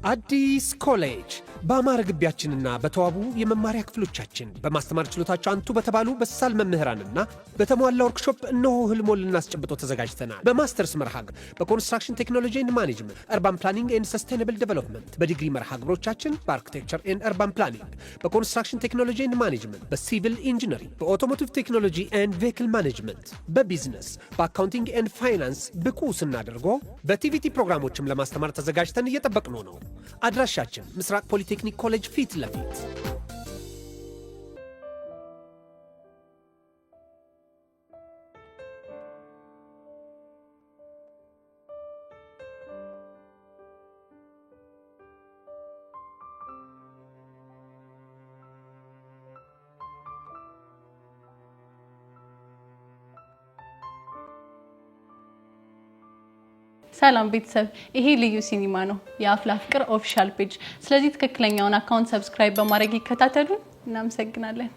አዲስ ኮሌጅ በአማረ ግቢያችንና በተዋቡ የመማሪያ ክፍሎቻችን በማስተማር ችሎታቸው አንቱ በተባሉ በሳል መምህራንና በተሟላ ወርክሾፕ እነሆ ህልሞን ልናስጨብጦ ተዘጋጅተናል። በማስተርስ መርሃ ግብር በኮንስትራክሽን ቴክኖሎጂ ኤንድ ማኔጅመንት፣ አርባን ፕላኒንግ ኤንድ ሰስቴናብል ዴቨሎፕመንት፣ በዲግሪ መርሃ ግብሮቻችን በአርኪቴክቸር ኤንድ አርባን ፕላኒንግ፣ በኮንስትራክሽን ቴክኖሎጂ ኤንድ ማኔጅመንት፣ በሲቪል ኢንጂነሪንግ፣ በኦቶሞቲቭ ቴክኖሎጂ ኤንድ ቬሂክል ማኔጅመንት፣ በቢዝነስ፣ በአካውንቲንግ ኤንድ ፋይናንስ ብቁ ስናደርጎ በቲቪቲ ፕሮግራሞችም ለማስተማር ተዘጋጅተን እየጠበቅነው ነው። አድራሻችን ምስራቅ ፖሊቴክኒክ ኮሌጅ ፊት ለፊት። ሰላም ቤተሰብ፣ ይሄ ልዩ ሲኒማ ነው፣ የአፍላ ፍቅር ኦፊሻል ፔጅ። ስለዚህ ትክክለኛውን አካውንት ሰብስክራይብ በማድረግ ይከታተሉን። እናመሰግናለን።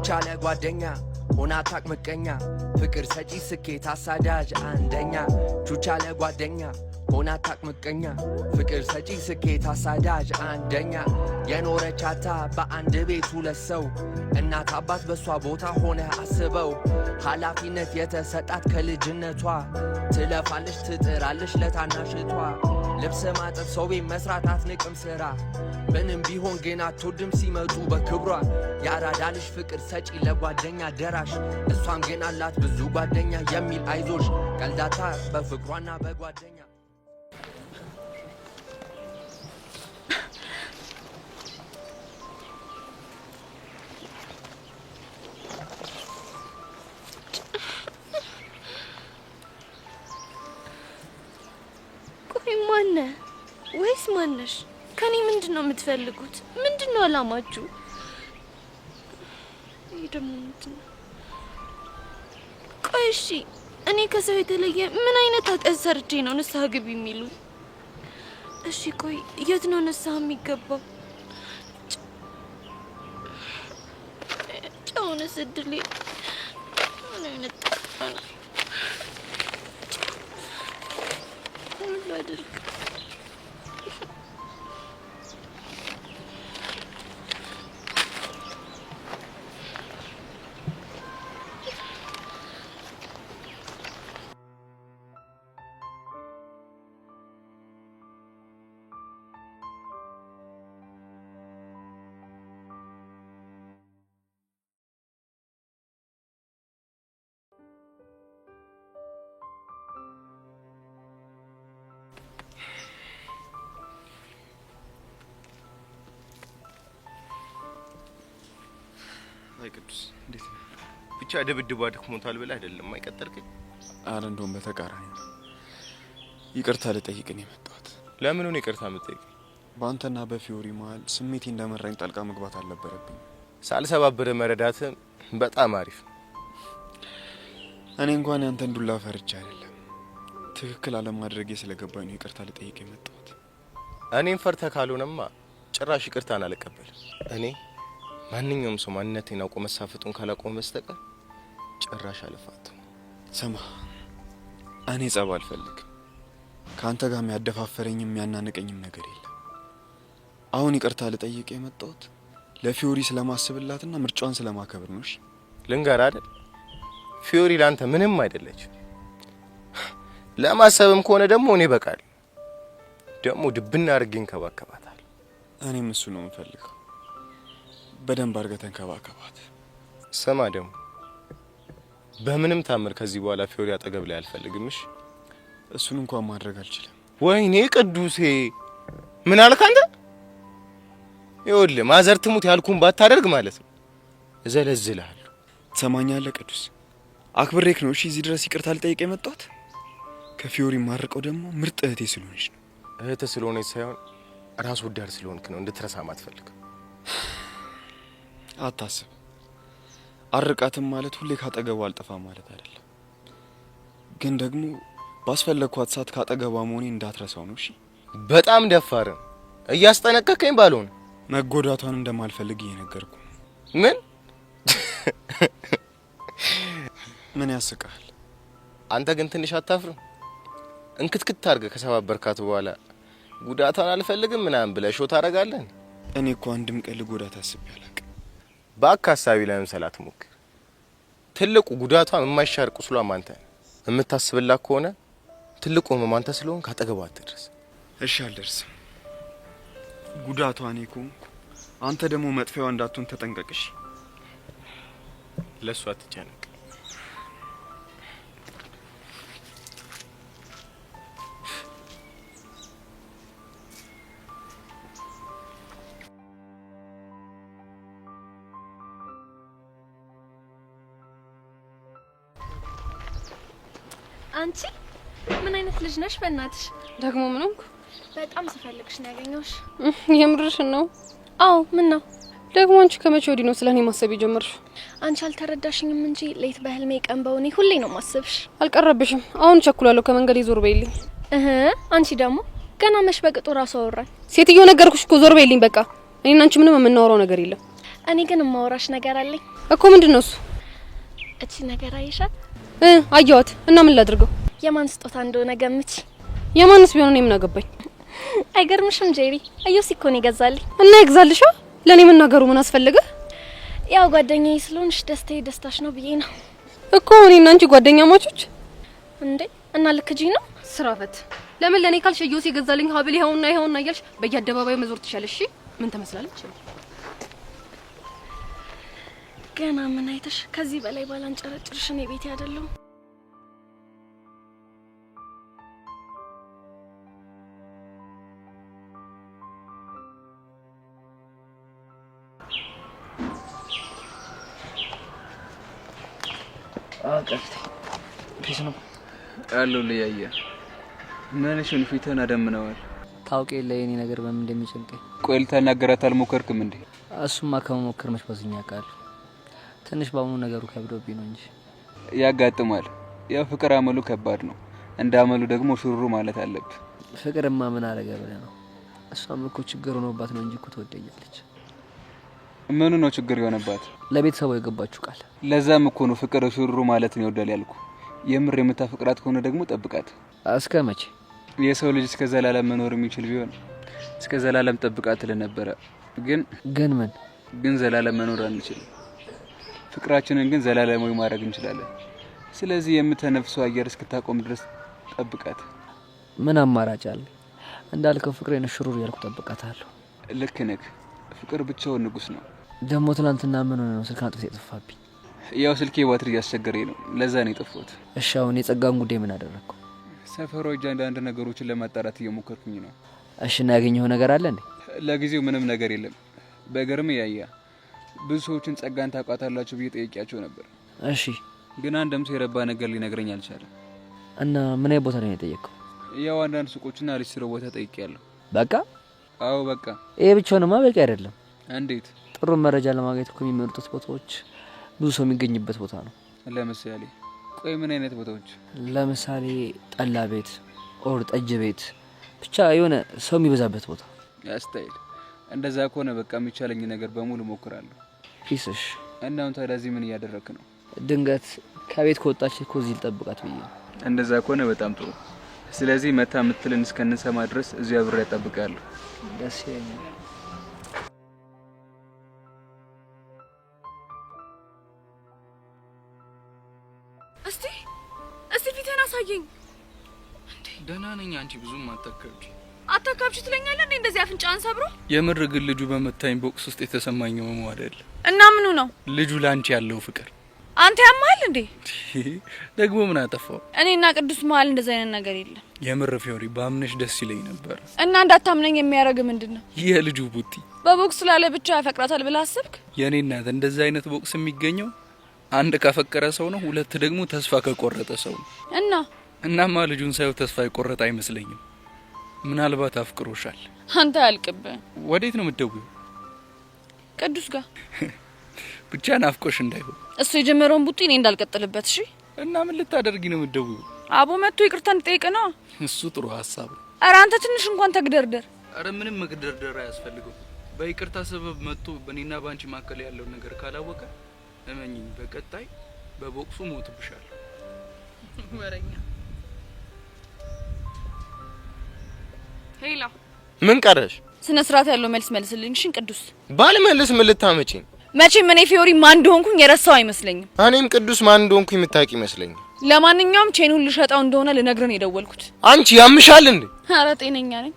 ቻለ ጓደኛ ሆና ታቅምቀኛ ፍቅር ሰጪ ስኬት አሳዳጅ አንደኛ ቹቻለ ጓደኛ ሆና ታቅምቀኛ ፍቅር ሰጪ ስኬት አሳዳጅ አንደኛ የኖረቻታ በአንድ ቤት ሁለት ሰው እናት አባት በሷ ቦታ ሆነ አስበው ኃላፊነት የተሰጣት ከልጅነቷ ትለፋለች ትጥራለች ለታናሽቷ ልብስ ማጠብ ሰው ቤት መስራት አትንቅም ስራ ምንም ቢሆን ግን አትወድም ሲመጡ በክብሯ ያራዳ ልጅ ፍቅር ሰጪ ለጓደኛ ደራሽ እሷም ግን አላት ብዙ ጓደኛ የሚል አይዞሽ ቀልዳታ በፍቅሯና በጓደኛ ማነ ወይስ ማነሽ? ከኔ ምንድነው የምትፈልጉት? ምንድነው አላማችሁ? ይደምንት ቆይሺ እኔ ከሰው የተለየ ምን አይነት ኃጢአት ሰርቼ ነው ንስሐ ግቢ የሚሉ? እሺ ቆይ የት ነው ንስሐ የሚገባው? ጫውነ ስድሌ ምን አይነት ጣጣና አድርግ ቅዱስ እንዴት ነው? ብቻ ድብድብ አድክሞታል ብለህ አይደለም አይቀጠልከኝ? አረ እንደውም በተቃራኒ ይቅርታ ልጠይቅኝ የመጣሁት። ለምን ነው ይቅርታ የምጠይቀኝ? በአንተና በፊዮሪ መሀል ስሜቴ እንደመራኝ ጣልቃ መግባት አልነበረብኝ። ሳልሰባብር መረዳት በጣም አሪፍ። እኔ እንኳን ያንተን ዱላ ፈርቻ አይደለም ትክክል አለማድረጌ ስለገባኝ ነው ይቅርታ ልጠይቅ የመጣሁት። እኔን ፈርተህ ካልሆነማ ጭራሽ ይቅርታን አልቀበልም። እኔ ማንኛውም ሰው ማንነቴን አውቆ መሳፈጡን ካላቆመ በስተቀር ጭራሽ አልፋትም። ስማ እኔ ጸብ አልፈልግም። ካንተ ጋር የሚያደፋፈረኝም የሚያናንቀኝም ነገር የለም። አሁን ይቅርታ ልጠይቅ የመጣሁት ለፊዮሪ ስለማስብላትና ምርጫዋን ስለማከብር ነው። እሺ ልንገር አይደል ፊዮሪ ላንተ ምንም አይደለች። ለማሰብም ከሆነ ደግሞ እኔ በቃል ደግሞ ድብና አድርጌ እንከባከባታል። እኔም እሱ ነው የምፈልገው። በደንብ አድርገህ ተንከባከባት። ስማ ደግሞ በምንም ታምር ከዚህ በኋላ ፊዮሪ አጠገብ ላይ አልፈልግም። እሺ እሱን እንኳን ማድረግ አልችልም። ወይኔ ቅዱሴ ምን አልክ አንተ? ይኸውልህ ማዘር ትሙት ያልኩን ባታደርግ ማለት ነው እዘለዝልሃለሁ። ትሰማኛለህ ቅዱስ? አክብሬክ ነው እሺ እዚህ ድረስ ይቅርታ ልጠይቅ የመጣሁት። ከፊዮሪ ማርቀው ደግሞ ምርጥ እህቴ ስለሆነች ነው። እህቴ ስለሆነች ሳይሆን ራስ ወዳድ ስለሆንክ ነው እንድትረሳ ማትፈልግ። አታስብ። አርቃትም ማለት ሁሌ ካጠገቡ አልጠፋም ማለት አይደለም። ግን ደግሞ ባስፈለግኳት ሰዓት ካጠገቧ መሆኔ እንዳትረሳው ነው። እሺ በጣም ደፋር እያስጠነቀቀኝ ባልሆነ መጎዳቷን እንደማልፈልግ እየነገርኩ። ምን ያስቃል? አንተ ግን ትንሽ አታፍርም? እንክትክት አድርገህ ከሰባበርካት በኋላ ጉዳቷን አልፈልግም ምናምን ብለህ ሾት አደርጋለህ። እኔ እኮ አንድም ቀን ልጎዳት አስቤ አላውቅም። በአካሳቢ ለመምሰል አትሞክር። ትልቁ ጉዳቷን የማይሻር ቁስሏም አንተ ነህ። የምታስብላት ከሆነ ትልቁ ህመም አንተ ስለሆንክ ካጠገቧ አትድረስ። እሺ አልደርስም። ጉዳቷ እኔ ከሆንኩ አንተ ደግሞ መጥፊያዋ እንዳትሆን ተጠንቀቅሽ። ለእሷ አትጨነቅ። አንቺ ምን አይነት ልጅ ነሽ? በእናትሽ ደግሞ ምን ሆንኩ? በጣም ስፈልግሽ ነው ያገኘሁሽ። የምርሽን ነው? አዎ። ምን ነው ደግሞ አንቺ ከመቼ ወዲህ ነው ስለኔ ማሰብ የጀመርሽው? አንቺ አልተረዳሽኝም እንጂ ሌት በህልሜ ቀን በውኔ ሁሌ ነው ማሰብሽ። አልቀረብሽም። አሁን ቸኩላለሁ። ከመንገድ ዞር በይልኝ። አንቺ ደግሞ ገና መሽ በቅጡ ራሱ አወራኝ። ሴትዮ ነገርኩሽ እኮ ዞር በይልኝ በቃ። እኔና አንቺ ምንም የምናወራው ነገር የለም። እኔ ግን የማወራሽ ነገር አለኝ እኮ። ምንድነው እሱ? እቺ ነገር አይሻት? አየዋት እና ምን ላድርገው? የማን ስጦታ እንደሆነ ገምቺ። የማንስ ቢሆን እኔ ምን አገባኝ? አይገርምሽም ጄሪ? አዩሲ እኮ ነው ይገዛልኝ። እና ይግዛልሻ? ለኔ መናገሩ ምን አስፈልገ? ያው ጓደኛዬ ስለሆንሽ ደስታዬ ደስታሽ ነው ብዬ ነው እኮ። እኔና አንቺ ጓደኛ ማቾች እንዴ? እና ልክጂ ነው ስራፈት። ለምን ለኔ ካልሽ አዩሲ ይገዛልኝ ሀብል ይኸውና እያልሽ በየአደባባዩ መዞር ትሻለሽ? እሺ ምን ተመስላለች? ገና ምን አይተሽ? ከዚህ በላይ ባላንጨረጭርሽ እኔ ቤቴ አይደለም። ቀፍቴ ፒስ ነው አለው ለያየ ማንሽን ፊትህን አደምነዋል። ታውቂ የለ የኔ ነገር በምን እንደሚጨንቀኝ። ቆይ ልታናገራት አልሞከርክም እንዴ? እሱማ ከመሞከር መች በዝኛ ቃል ትንሽ ባሁኑ ነገሩ ከብዶብኝ ነው እንጂ ያጋጥማል። ያው ፍቅር አመሉ ከባድ ነው። እንደ አመሉ ደግሞ ሹሩሩ ማለት አለብህ። ፍቅርማ ምን አረገ ብለህ ነው? እሷም እኮ ችግር ሆኖባት ነው እንጂ እኮ ትወደኛለች። ምኑ ነው ችግር የሆነባት? ለቤተሰቡ የገባችሁ ቃል። ለዛም እኮ ነው ፍቅር ሹሩሩ ማለት ነው ይወዳል ያልኩ። የምር የምታፈቅራት ከሆነ ደግሞ ጠብቃት። እስከ መቼ? የሰው ልጅ እስከ ዘላለም መኖር የሚችል ቢሆን እስከ ዘላለም ጠብቃት ለነበረ። ግን ምን ግን ዘላለም መኖር አንችልም። ፍቅራችንን ግን ዘላለማዊ ማድረግ እንችላለን። ስለዚህ የምትነፍሰው አየር እስክታቆም ድረስ ጠብቃት። ምን አማራጭ አለ? እንዳልከው ፍቅሬን ሹሩሩ ያልኩ ጠብቃታለሁ። ልክ ነህ። ፍቅር ብቻውን ንጉስ ነው። ደግሞ ትላንትና ምን ሆነ ነው ስልክ አንጥቶ የጠፋብኝ? ያው ስልኬ ባትሪ እያስቸገረኝ ነው፣ ለዛ ነው የጠፋሁት። እሺ አሁን የጸጋን ጉዳይ ምን አደረግኩ? ሰፈሯ አንዳንድ ነገሮችን ለማጣራት እየሞከርኩኝ ነው። እሺ እና ያገኘው ነገር አለ እንዴ? ለጊዜው ምንም ነገር የለም። በገርም ያያ ብዙ ሰዎችን ጸጋን ታውቃታላችሁ ብዬ ጠይቄያቸው ነበር። እሺ ግን አንድም ሰው የረባ ነገር ሊነግረኝ አልቻለም። እና ምን አይነት ቦታ ነው የጠየቀው? ያው አንዳንድ ሱቆችና ሊስትሮ ቦታ ጠይቄያለሁ። በቃ? አዎ በቃ። ይሄ ብቻውንማ በቂ አይደለም። እንዴት? ጥሩ መረጃ ለማግኘት እኮ የሚመርጡት ቦታዎች ብዙ ሰው የሚገኝበት ቦታ ነው። ለምሳሌ? ቆይ ምን አይነት ቦታዎች? ለምሳሌ ጠላ ቤት ኦር ጠጅ ቤት፣ ብቻ የሆነ ሰው የሚበዛበት ቦታ። ያስታይል። እንደዛ ከሆነ በቃ የሚቻለኝ ነገር በሙሉ ሞክራለሁ። ፒስሽ። እና አሁን ታዲያ እዚህ ምን እያደረክ ነው? ድንገት ከቤት ከወጣች እኮ እዚህ ልጠብቃት ብዬ ነው። እንደዛ ከሆነ በጣም ጥሩ። ስለዚህ መታ ምትልን እስከንሰማ ድረስ እዚያ ብሬ እጠብቃለሁ። ደስ ይለኛል። እስቲ ፊትህን አሳየኝ። ደህና ነኝ። አንቺ ብዙም አታካብጂ። አታካብጂ ትለኛለህ እንዴ? እንደዚህ አፍንጫን ሰብሮ? የምር ግን ልጁ በመታኝ ቦክስ ውስጥ የተሰማኝ ህመም አይደል? እና ምኑ ነው? ልጁ ላንቺ ያለው ፍቅር። አንተ ያማል እንዴ? ደግሞ ምን አጠፋው? እኔና ቅዱስ መሀል እንደዚህ አይነት ነገር የለም። የምር ፊዮሪ ባምነሽ ደስ ይለኝ ነበር። እና እንዳታምነኝ የሚያደርግ ምንድነው? የልጁ ቡቲ በቦክስ ስላለ ብቻ ያፈቅራታል ብለህ አሰብክ? የኔ እናት እንደዛ አይነት ቦክስ የሚገኘው አንድ ካፈቀረ ሰው ነው፣ ሁለት ደግሞ ተስፋ ከቆረጠ ሰው ነው። እናማ ልጁን ሳይው ተስፋ የቆረጠ አይመስለኝም። ምናልባት አፍቅሮሻል። አንተ አልቅብህ። ወዴት ነው የምትደውይው? ቅዱስ ጋር ብቻ ናፍቆሽ እንዳይሆን። እሱ የጀመረውን ቡጢ እኔ እንዳልቀጥልበት። እሺ እና ምን ልታደርጊ ነው የምትደውይው? አቦ መጥቶ ይቅርታ እንጠይቅ ነው። እሱ ጥሩ ሀሳብ ነው። ኧረ አንተ ትንሽ እንኳን ተግደርደር። ኧረ ምንም መግደርደር አያስፈልገው። በይቅርታ ሰበብ መጥቶ በእኔና ባንቺ መካከል ያለው ነገር ካላወቀ እመኚኝ፣ በቀጣይ በቦክሱ ሞትብሻለሁ። ወረኛ ሄላ ምን ቀረሽ? ስነ ስርዓት ያለው መልስ መልስልኝ። እሺ ቅዱስ ባልመልስ ምን ልታመጪ? መቼም እኔ ፊዮሪ ማን እንደሆንኩኝ የረሳው አይመስለኝም። እኔም ቅዱስ ማን እንደሆንኩኝ የምታውቂ ይመስለኛል። ለማንኛውም ቼኑን ልሸጣው እንደሆነ ልነግረን የደወልኩት። አንቺ ያምሻል እንዴ? ኧረ ጤነኛ ነኝ።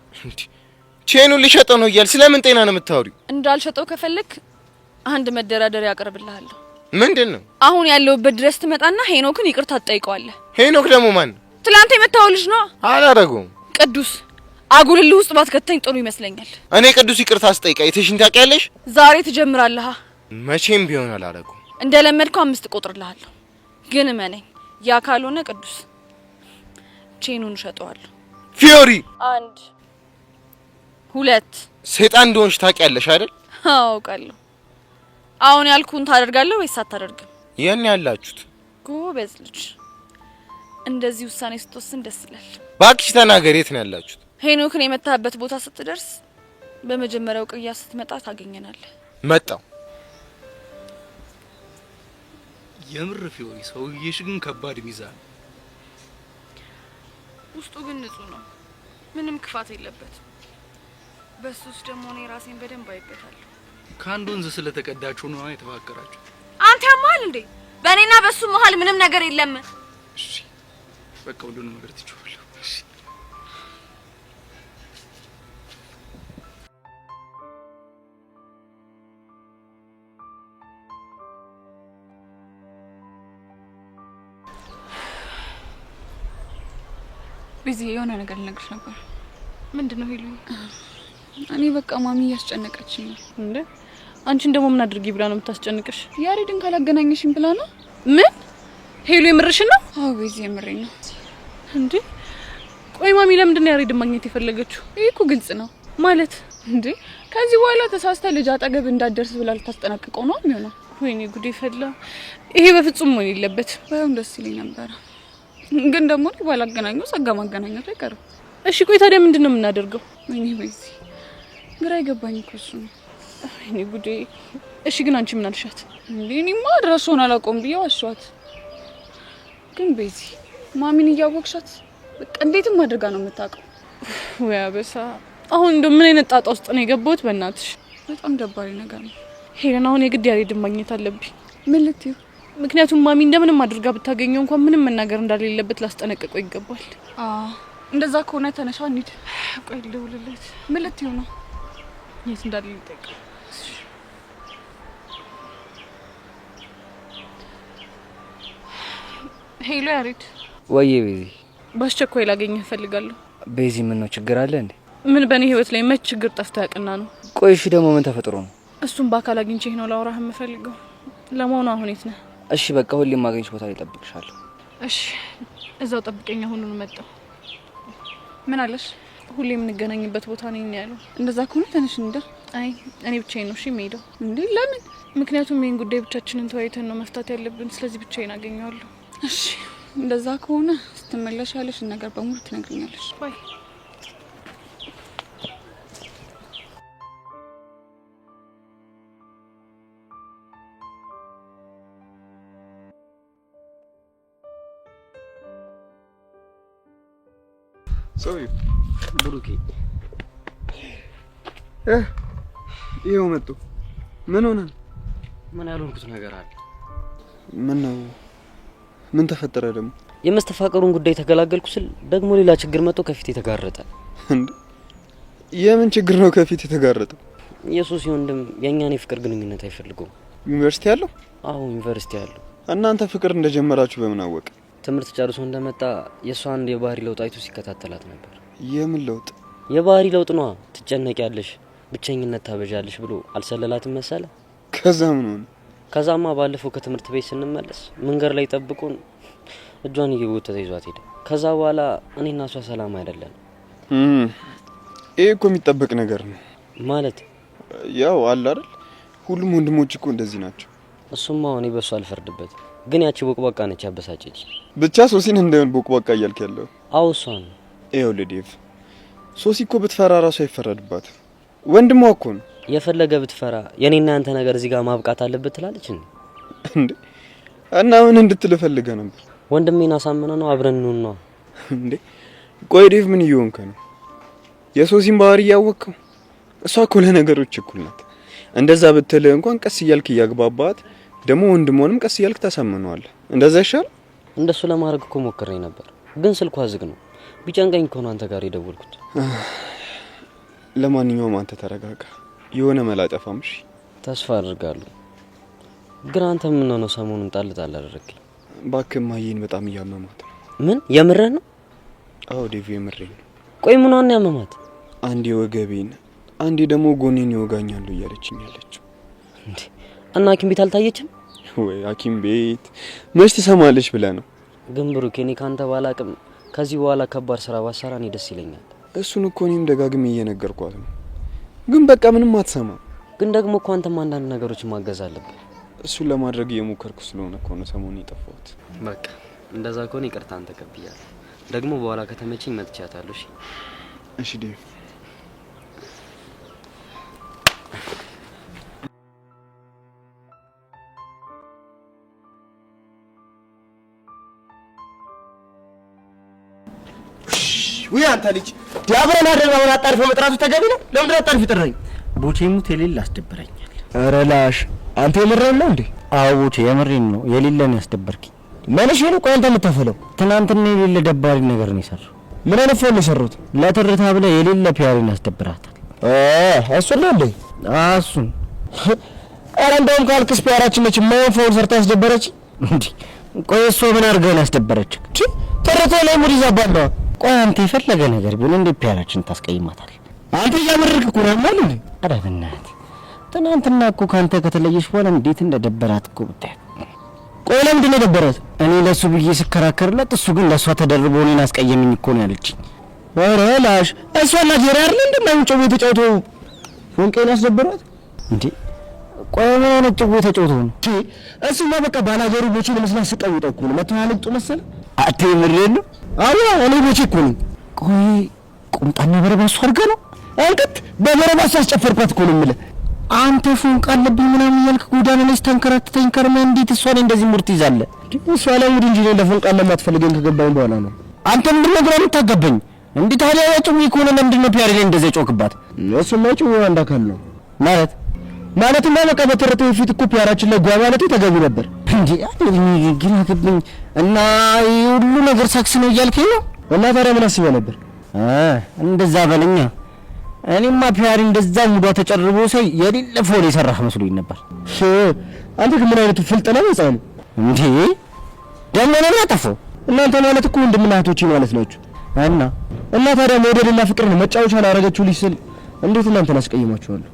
ቼኑን ልሸጠው ነው እያል ስለምን ጤና ነው የምታወሪው? እንዳልሸጠው ከፈለክ አንድ መደራደሪያ ያቀርብልሃለሁ። ምንድነው? አሁን ያለውበት ድረስ ትመጣና ሄኖክን ይቅርታ ትጠይቀዋለህ። ሄኖክ ደግሞ ማን? ትላንት የመታው ልጅ ነው። አላረገውም። ቅዱስ አጉልልህ ውስጥ ባትከተኝ ጥሩ ይመስለኛል። እኔ ቅዱስ ይቅርታ አስጠይቃ የተሽን ታውቂያለሽ? ዛሬ ትጀምራለህ። መቼም ቢሆን አላረገውም። እንደለመድከው 5 እቆጥርልሃለሁ። ግን እመነኝ፣ ያ ካልሆነ ቅዱስ ቼኑን እሸጠዋለሁ። ፊዮሪ 1 2 ሰይጣን እንደሆንሽ ታውቂያለሽ አይደል? አውቃለሁ። አሁን ያልኩን ታደርጋለህ ወይስ አታደርግም? የኔ ያላችሁት ጎበዝ ልጅ። እንደዚህ ውሳኔ ስትወስን ደስ ይላል። ባክሽ ተናገር፣ የት ነው ያላችሁት? ሄኖክን የመታበት ቦታ ስትደርስ በመጀመሪያው ቅያ ስትመጣ ታገኘናለህ። መጣው። የምር ፊዮሪ ሰውዬሽ ግን ከባድ ሚዛን። ውስጡ ግን ንጹህ ነው፣ ምንም ክፋት የለበትም። በሱስ ደግሞ እኔ ራሴን በደንብ አይበታለሁ። ከአንድ ወንዝ ስለተቀዳችሁ ነው የተፋቀራችሁ። አንተ ያማል እንዴ? በእኔና በሱ መሀል ምንም ነገር የለም። እሺ በቃ ሁሉንም ነገር ትችላለህ። እሺ ቢዚ የሆነ ነገር ልነግርሽ ነበር። ምንድነው ሄሉ? እኔ በቃ ማሚ እያስጨነቀችኝ ነው። እንዴ አንቺን ደግሞ ምን አድርጊ ብላ ነው የምታስጨንቅሽ? ያሬድን ካላገናኘሽኝ ብላ ነው። ምን ሄሉ የምርሽ ነው? አዎ ቢዚ የምሬኝ ነው። እንዴ ቆይ ማሚ ለምንድን ነው ያሬድን ማግኘት የፈለገችው? ይሄ እኮ ግልጽ ነው ማለት እንዴ ከዚህ በኋላ ተሳስተ ልጅ አጠገብ እንዳትደርስ ብላ ልታስጠነቅቀው ነው የሚሆነው። ወይኔ ጉዴ ፈላ። ይሄ በፍጹም መሆን የለበትም። ባይሆን ደስ ይለኝ ነበር፣ ግን ደግሞ ባላገናኘው ጸጋ ማገናኘቱ አይቀርም። እሺ ቆይ ታዲያ ምንድን ነው የምናደርገው? ወይኔ ቢዚ ግራ ይገባኝ እኮ እሱ ነው። ወይኔ ጉዴ። እሺ ግን አንቺ ምን አልሻት? እንዴ እኔማ ድረሱን አላቆም ብዬ ዋሻት። ግን ቢዚ ማሚን እያወቅሻት በቃ እንዴትም አድርጋ ነው የምታውቀው። ወይ አበሳ። አሁን እንደው ምን አይነት ጣጣ ውስጥ ነው የገባሁት? በእናትሽ በጣም ደባሪ ነገር ነው። ሄለን አሁን የግድ ያሬድን ማግኘት አለብኝ። ምን ልትይው? ምክንያቱም ማሚ እንደምንም አድርጋ ብታገኘው እንኳን ምንም መናገር እንዳሌለበት ላስጠነቅቀው ይገባል። እንደዛ ከሆነ ተነሻ እንሂድ። ቆይ ልደውልለት። ምን ልትይው ነው? የት እንዳለ ልጠይቅ። ሄሎ ያሬድ። ወይዬ ቤዚ። በአስቸኳይ ላገኘህ እፈልጋለሁ። ቤዚ ምን ነው ችግር አለ እንዴ? ምን በእኔ ህይወት ላይ መች ችግር ጠፍቶ ያቅና ነው? ቆይ እሺ ደግሞ ምን ተፈጥሮ ነው? እሱም በአካል አግኝቼህ ነው ላውራህ የምፈልገው። ለመሆኑ አሁን የት ነህ? እሺ በቃ ሁሌም ማግኘት ቦታ ላይ እጠብቅሻለሁ። እሺ እዛው ጠብቀኝ። አሁኑን መጣሁ። ምን አለሽ? ሁሌ የምንገናኝበት ቦታ ነኝ ያለው። እንደዛ ከሆነ ተነሽ እንደር። አይ እኔ ብቻዬን ነው እሺ የምሄደው። እንዴ ለምን? ምክንያቱም ይሄን ጉዳይ ብቻችንን ተወያይተን ነው መፍታት ያለብን። ስለዚህ ብቻዬን አገኘዋለሁ። እሺ እንደዛ ከሆነ ስትመለሽ ያለሽን ነገር በሙሉ ትነግሪኛለሽ። ባይ። ሶሪ ብሩኬ። ይኸው መጡ። ምን ሆነ? ምን ያልሆንኩት ነገር አለ? ምን ነው? ምን ተፈጠረ ደግሞ? የመስተፋቀሩን ጉዳይ ተገላገልኩ ስል ደግሞ ሌላ ችግር መጥቶ ከፊት የተጋረጠ። እንዴ የምን ችግር ነው ከፊት የተጋረጠው? ኢየሱስ ወንድም የኛን የፍቅር ግንኙነት አይፈልገውም። ዩኒቨርሲቲ ያለው? አዎ ዩኒቨርሲቲ ያለው። እናንተ ፍቅር እንደጀመራችሁ በምን አወቀ? ትምህርት ጨርሶ እንደመጣ የሷ አንድ የባህሪ ለውጥ አይቶ ሲከታተላት ነበር። የምን ለውጥ? የባህሪ ለውጥ ነው። ትጨነቂያለሽ፣ ብቸኝነት ታበዣለሽ ብሎ አልሰለላትም መሰለ። ከዛ ምን ሆነ? ከዛማ ባለፈው ከትምህርት ቤት ስንመለስ መንገድ ላይ ጠብቁን እጇን እየጎተተ ይዟት ሄደ። ከዛ በኋላ እኔና እሷ ሰላም አይደለም። ይሄ እኮ የሚጠበቅ ነገር ነው ማለት። ያው አለ አይደል፣ ሁሉም ወንድሞች እኮ እንደዚህ ናቸው። እሱማ እኔ በሱ አልፈርድበት። ግን ያቺ ቦቅቧቃ ነች ያበሳጨች። ብቻ ሶሲን እንደምን ቦቅቧቃ እያልክ ያለው? አዎ እሷ ነው። ይኸውልህ ዴቭ፣ ሶሲ እኮ ብትፈራ ራሱ አይፈረድባት። ወንድሟ እኮ ነው። የፈለገ ብትፈራ የኔና ያንተ ነገር እዚህ ጋር ማብቃት አለበት ትላለች እንዴ? እና ምን እንድትል ፈልገህ ነበር? ወንድሜን አሳመነ ነው አብረን ነው እንዴ? ቆይ ዴቭ ምን እየሆንክ ነው? የሶሲን ባህሪ እያወቅኸው? እሷ እኮ ለነገሮች እኩል ናት። እንደዛ ብትል እንኳን ቀስ እያልክ እያግባባት ደግሞ ወንድሞንም ቀስ እያልክ ታሳምነዋለህ። እንደዛ ይሻል። እንደሱ ለማድረግ እኮ ሞክሬ ነበር፣ ግን ስልኳ ዝግ ነው። ቢጨንቀኝ እኮ ነው አንተ ጋር የደወልኩት። ለማንኛውም አንተ ተረጋጋ፣ የሆነ መላ ጠፋም። እሺ ተስፋ አድርጋለሁ። ግን አንተ ምን ነው ሰሞኑን ጣል አደረግኝ? እባክህ ማየን በጣም እያመማት ነው። ምን የምረህ ነው? አዎ ዴቭ የምሬን ነው። ቆይ ምን ነው ያመማት? አንዴ ወገቤን አንዴ ደግሞ ጎኔን ይወጋኛል እያለችኝ ያለችው። እንዴ እና ሐኪም ቤት አልታየችም ወይ? ሐኪም ቤት መች ትሰማለች ብለህ ነው? ግን ብሩክ እኔ ካንተ ባላቅም ከዚህ በኋላ ከባድ ስራ ባሰራ እኔ ደስ ይለኛል። እሱን እኮ እኔም ደጋግሜ እየነገርኳት ነው፣ ግን በቃ ምንም አትሰማም። ግን ደግሞ እኮ አንተም አንዳንድ ነገሮች ማገዝ አለብህ። እሱን ለማድረግ እየሞከርኩ ስለሆነ እኮ ነው ሰሞኑን የጠፋሁት። በቃ እንደዛ ከሆነ ይቅርታን ተቀብያለሁ። ደግሞ በኋላ ከተመቸኝ መጥቻታለሁ። እሺ እሺ ዴቭ። ወይ አንተ ልጅ ዲያብረን አደረገ አሁን አጣርፎ መጥራቱ ተገቢ ነው? ለምን አጣርፎ ጠራኝ? ቦቼሙት የሌለ አስደበረኛል። ኧረ ላሽ አንተ የምሬን ነው እንዴ? አዎ ቦቼ የምሬን ነው። የሌለን ያስደበርኪኝ ማለሽ ነው። ቆይ አንተ የምታፈለው ትናንትና የሌለ ደባሪ ነገር ነው የሰራው። ምን አይነት ፎን ነው የሰሩት? ለትርታ ብለህ የሌለ ፒያሪን ያስደብራታል። እሱን ነው እንዴ? እሱን ኧረ እንደውም ካልክስ ፒያራችን ነች ማን ፎን ሰርታ ያስደበረች እንዴ? ቆይ እሷ ምን አድርገህ ነው ያስደበረች? ትርታ ላይ ሙድ ይዛባለሁ። ቆይ አንተ የፈለገ ነገር ቢሆን እንዴ ፒያራችን ታስቀይማታል? አንተ እያመረርክ እኮ ነው ማለት ነው። ኧረ በእናትህ ትናንትና እኮ ካንተ ከተለየሽ በኋላ እንዴት እንደደበራት እኮ ብታይ። ቆይ ለምንድን ነው ደበራት? እኔ ለሱ ብዬ ስከራከርላት እሱ ግን ለሷ ተደርቦ እኔን አስቀየመኝ እኮ ነው ያለችኝ። ኧረ ላሽ እሷና ጄሪ አይደል እንደማይን ጨው የተጫወተው ፎንቄን ያስደበራት እንዴ? ቆይ ምን አይነት ጭው ተጫውተው ነው? እሱማ በቃ ባላገሩ ቦቼ ለመስላት ስቀውጠው እኮ ነው መተላለቅጡ መሰለ። አቴ ምሬን ነው። አዎ እኔ ቦቼ እኮ ነኝ። ቆይ ቁምጣና በረባሱ አድርገህ ነው? አንተት በበረባሱ አስጨፈርኳት እኮ ነው የምልህ። አንተ ፎንቃ አለብኝ ምናምን እያልክ ጎዳና ላይ ተንከራተተኝ ከርመህ እንዴት እሷ ላይ እንደዚህ ሙርት ይዛለህ? እሷ ላይ ሙድ እንጂ ለፎንቃ ለማትፈልገኝ ከገባኝ በኋላ ነው። አንተ ምንድን ነው ግራ የምታጋባኝ? እንዴ ታዲያ ያጭው ከሆነ ለምንድን ነው ፒያሪ ላይ እንደዚህ ጮክባት? እሱማ ጭው አንድ አካል ነው ማለትማ በቃ በተረተው ፊት እኮ ፒያራችን ላይ ጓ ማለት ተገቢ ነበር እንዴ? ግራ ገባኝ። እና ሁሉ ነገር ሳክስ ነው እያልከኝ ነው? እና ታዲያ ምን አስበህ ነበር? እንደዛ በለኛ። እኔማ ፒያሪ እንደዛ ሙዷ ተጨርቦ ሳይ የሌለ ፎን የሰራህ መስሎኝ ነበር። አንተ ግን ምን አይነቱ ፍልጥ ነው ህፃን እንዴ? ደግሞ ነው ያጠፋው። እናንተ ማለት እኮ ወንድምና እህቶቼ ማለት ናችሁ። እና ታዲያ መውደድና ፍቅርን መጫወቻ ላደረገችው ልጅ ስል እንዴት እናንተን አስቀይማችኋለሁ?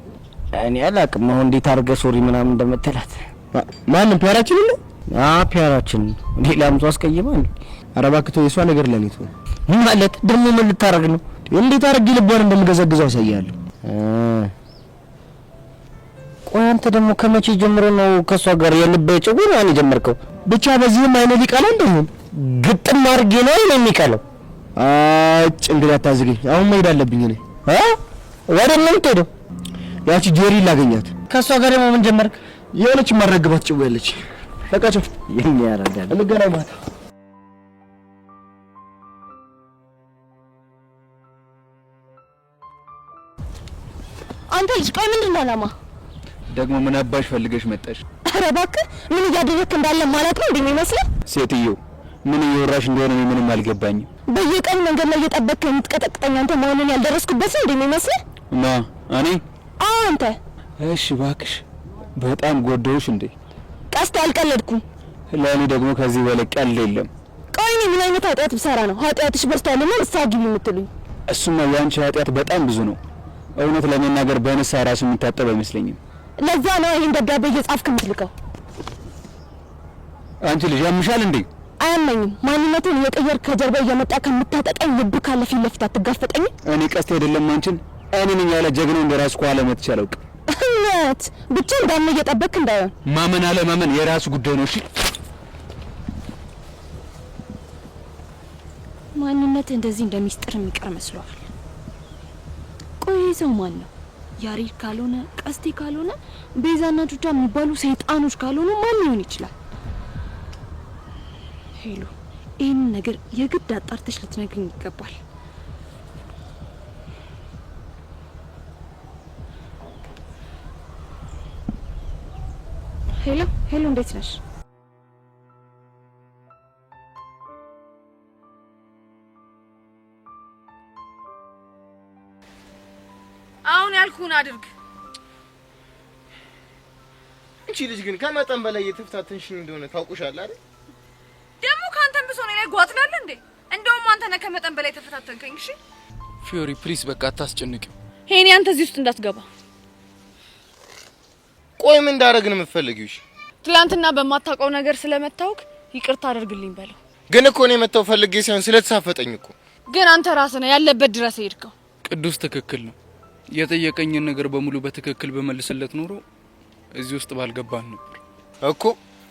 እኔ አላቅም አሁን እንዴት አድርገህ ሶሪ ምናምን እንደምትላት። ማንም ፒያራችን ነው? ፒያራችን ሌላም ሰው አስቀይማል። ኧረ እባክህ ተው፣ የሷ ነገር ለኔ ተው። ማለት ደግሞ ምን ልታረግ ነው? እንዴት አድርጌ ልቧን እንደምገዘግዘው አሳያለሁ። ቆይ አንተ ደግሞ ከመቼ ጀምሮ ነው ከሷ ጋር የልብ ጭውውት ነው የጀመርከው? ብቻ በዚህም አይነ ሊቃላ እንደሆነ ግጥም አድርጌ ነው የሚቀለው። እንግዲህ አታዝገኝ። አሁን መሄድ አለብኝ እኔ። ወደ ምን የምትሄደው? ያቺ ጄሪ ላገኛት። ከሷ ጋር ደግሞ ምን ጀመርክ? የሆነች ማረግባት ጭው ያለች። በቃ ቻው። የኛ ያረጋል። እንገናኝ ማታ። አንተ ልጅ ቆይ ምንድን ነው ዓላማ? ደግሞ ምን አባሽ ፈልገሽ መጣሽ? ኧረ እባክህ ምን እያደረግክ እንዳለ ማለት ነው እንደሚመስለው። ሴትዮ ምን እየወራሽ እንደሆነ ምንም አልገባኝም። በየቀኑ መንገድ ላይ እየጠበቅክ የምትቀጠቅጠኝ አንተ መሆኑን ያልደረስኩበት ነው እንደሚመስለው። እኔ አንተ እሺ እባክሽ በጣም ጎዳሁሽ እንዴ? ቀስት አልቀለድኩም። ለእኔ ደግሞ ከዚህ በላይ ቀልድ የለም። ቆይ እኔ ምን አይነት ኃጢአት ብሰራ ነው ኃጢአትሽ በርቷልና ንስሐ ግቢ የምትሉኝ? እሱማ ያንቺ ኃጢአት በጣም ብዙ ነው። እውነት ለመናገር በንስሐ ራሱ የሚታጠብ አይመስለኝም። ለዛ ነው ይሄን ደብዳቤ እየጻፍክ የምትልከው። አንቺ ልጅ ያምሻል እንዴ? አያመኝም። ማንነቱን እየቀየርክ ከጀርባ እየመጣ ከምታጠቀኝ ልብ ካለ ፊት ለፊት አትጋፈጠኝም? እኔ ቀስት አይደለም አንቺን እኔ ነኝ ያለ ጀግናው እንደራስ ኳለ መጥቻ አላውቅ። እውነት ብቻ እንዳለ እየጠበቅክ እንዳይሆን። ማመን አለ ማመን የራሱ ጉዳይ ነው። እሺ ማንነት እንደዚህ እንደሚስጥር የሚቀር መስሏል? ቆይ ሰው ማን ነው? ያሬድ ካልሆነ ቀስቴ ካልሆነ ቤዛና ጁጃ የሚባሉ ሰይጣኖች ካልሆኑ ማን ሊሆን ይችላል? ሄሎ ይህን ነገር የግድ አጣርተሽ ልትነግሪኝ ይገባል። ሄሎ ሄሎ፣ እንዴት ነሽ? አሁን ያልኩህን አድርግ። አንቺ ልጅ ግን ከመጠን በላይ የተፈታተንሽኝ እንደሆነ ታውቁሻል አይደል? ደግሞ ካንተም ብሶ ነው ላይ ጓጥላለ እንዴ? እንደውም አንተ ነህ ከመጠን በላይ ተፈታተንከኝ። እሺ ፊዮሪ ፕሊዝ በቃ አታስጨንቂው። ሄኒ አንተ እዚህ ውስጥ እንዳትገባ። ቆይ ምን እንዳደረግን የምትፈልጊው? እሺ ትላንትና በማታውቀው ነገር ስለመታውክ ይቅርታ አድርግልኝ በለው። ግን እኮ ነው የመጣው ፈልጌ ሳይሆን ስለተሳፈጠኝ እኮ። ግን አንተ ራስህ ነህ ያለበት ድረስ ሄድከው። ቅዱስ ትክክል ነው። የጠየቀኝን ነገር በሙሉ በትክክል በመልስለት ኖሮ እዚህ ውስጥ ባልገባን ነበር እኮ።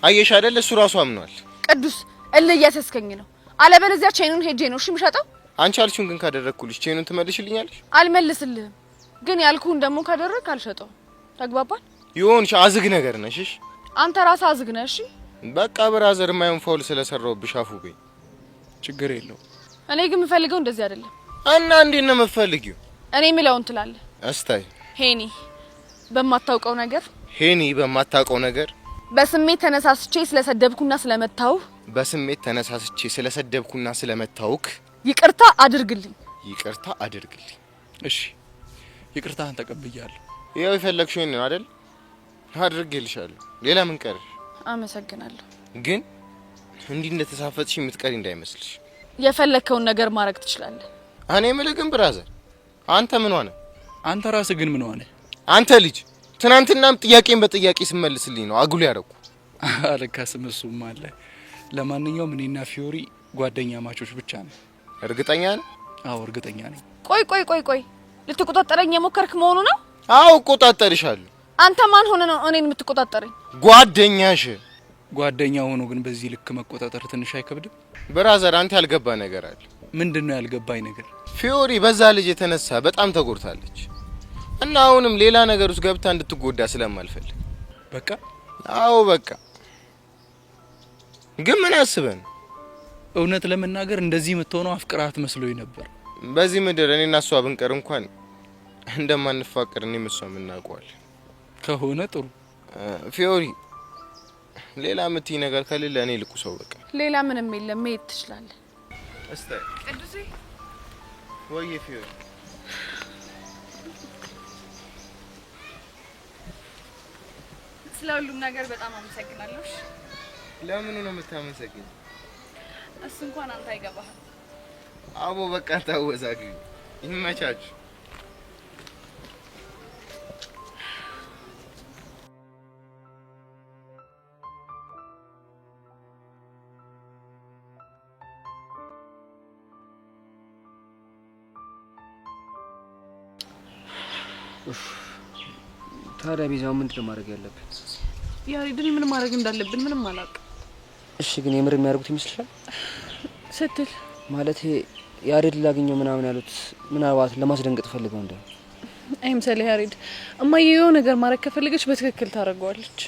አየሽ አይደል? እሱ ራሱ አምኗል። ቅዱስ እልህ እያሰስከኝ ነው። አለበለዚያ ቼኑን ሄጄ ነው እሺ የምሸጠው። አንቺ አልሽውን ግን ካደረግኩልሽ ቼኑን ትመልሽልኛለሽ? አልመልስልህም። ግን ያልኩህን ደግሞ ካደረግክ አልሸጠው። ተግባባን? ይሁንሽ። አዝግ ነገር ነሽ። እሺ አንተ ራስህ አዝግ ነህ። እሺ በቃ ብራዘር ማየውን ፋውል ስለሰራውብሽ አፉ በይ። ችግር የለው። እኔ ግን የምፈልገው እንደዚህ አይደለም። እና እንዴት ነው የምትፈልጊው? እኔ የምለውን ትላለህ። እስታይ ሄኒ በማታውቀው ነገር በስሜት ተነሳስቼ ስለሰደብኩና ስለመታውክ ይቅርታ አድርግልኝ። እሺ ይቅርታህን ተቀብያለሁ። ያው የፈለግሽውን ነው አይደል? አድርጌልሻለሁ። ሌላ ምን ቀርሽ? አመሰግናለሁ። ግን እንዲህ እንደተሳፈጥሽ የምትቀሪ እንዳይመስልሽ። የፈለከውን ነገር ማድረግ ትችላለህ። እኔ የምልህ ግን ብራዘር አንተ ምን ሆነ? አንተ ራስህ ግን ምን ሆነ? አንተ ልጅ ትናንትናም ጥያቄን በጥያቄ ስመልስልኝ ነው አጉል ያረኩ። አለካስም እሱም አለ። ለማንኛውም እኔና ፊዮሪ ጓደኛ ማቾች ብቻ ነን። እርግጠኛ ነህ? አዎ እርግጠኛ ነኝ። ቆይ ልትቆጣጠረኝ የሞከርክ መሆኑ ነው? አዎ እቆጣጠርሻለሁ። አንተ ማን ሆነ ነው እኔን የምትቆጣጠረኝ? ጓደኛሽ። ጓደኛ ሆኖ ግን በዚህ ልክ መቆጣጠር ትንሽ አይከብድም? ብራዘር አንተ ያልገባ ነገር አለ። ምንድነው ያልገባኝ ነገር? ፊዮሪ በዛ ልጅ የተነሳ በጣም ተጎድታለች እና አሁንም ሌላ ነገር ውስጥ ገብታ እንድትጎዳ ስለማልፈልግ በቃ። አዎ በቃ። ግን ምን አስበን? እውነት ለመናገር እንደዚህ የምትሆነው አፍቅራት መስሎኝ ነበር። በዚህ ምድር እኔና እሷ ብንቀር እንኳን እንደማንፋቀር እኔም እሷም እናውቀዋለን። ከሆነ ጥሩ። ፊዮሪ ሌላ የምትይ ነገር ከሌለ እኔ ልኩ ሰው በቃ። ሌላ ምንም የለም። መሄድ ትችላለህ። እስታይ ቅዱሴ ወይ ፊዮሪ ስለሁሉም ነገር በጣም አመሰግናለሁ። ለምን ነው የምታመሰግኝ? እሱ እንኳን አንተ አይገባህም። አቦ በቃ ታወዛግ ይመቻች። ታዲያ ቤዛው ምንድን ነው ማድረግ ያለብን? ያሬድን ምን ማድረግ እንዳለብን ምንም አላውቅም። እሺ ግን የምር የሚያደርጉት ይመስልሻል? ስትል ማለት ያሬድ ላገኘው ምናምን ያሉት ምናልባት ለማስደንገጥ ፈልገው እንደ አይምሰል። ያሬድ እማዬ የሆነ ነገር ማድረግ ከፈለገች በትክክል ታደርገዋለች።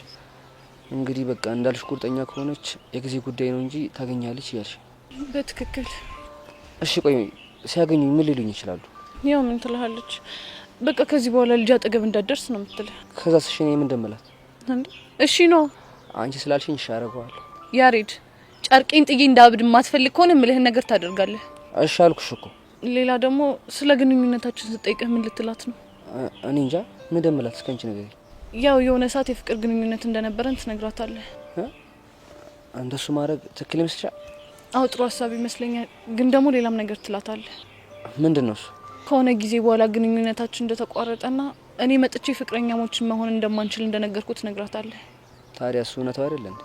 እንግዲህ በቃ እንዳልሽ ቁርጠኛ ከሆነች የጊዜ ጉዳይ ነው እንጂ ታገኛለች እያልሽ በትክክል። እሺ ቆይ ሲያገኙኝ ምን ሊሉኝ ይችላሉ? ያው ምን ትልሃለች? በቃ ከዚህ በኋላ ልጅ አጠገብ እንዳትደርስ ነው የምትልህ። ከዛ ስሽኔ ምን እንደምላት እንዴ? እሺ ነው አንቺ ስላልሽኝ እሺ አደርገዋለሁ። ያሬድ ጨርቄን ጥዬ እንዳብድ ማትፈልግ ከሆነ ምልህን ነገር ታደርጋለህ። እሺ አልኩሽ እኮ። ሌላ ደግሞ ስለ ግንኙነታችን ስጠይቅህ ምን ልትላት ነው? እኔ እንጃ ምን እንደምላት እስከንቺ ነገር። ያው የሆነ ሰዓት የፍቅር ግንኙነት እንደነበረን ትነግራታለህ። እንደሱ ማድረግ ትክክል ይመስልሻል? አዎ ጥሩ ሀሳብ ይመስለኛል። ግን ደግሞ ሌላም ነገር ትላታለህ። ምንድነው እሱ? ከሆነ ጊዜ በኋላ ግንኙነታችን እንደተቋረጠና እኔ መጥቼ ፍቅረኛሞችን መሆን እንደማንችል እንደነገርኩት ትነግራታለህ። ታዲያ እሱ እውነታው አይደል እንዴ?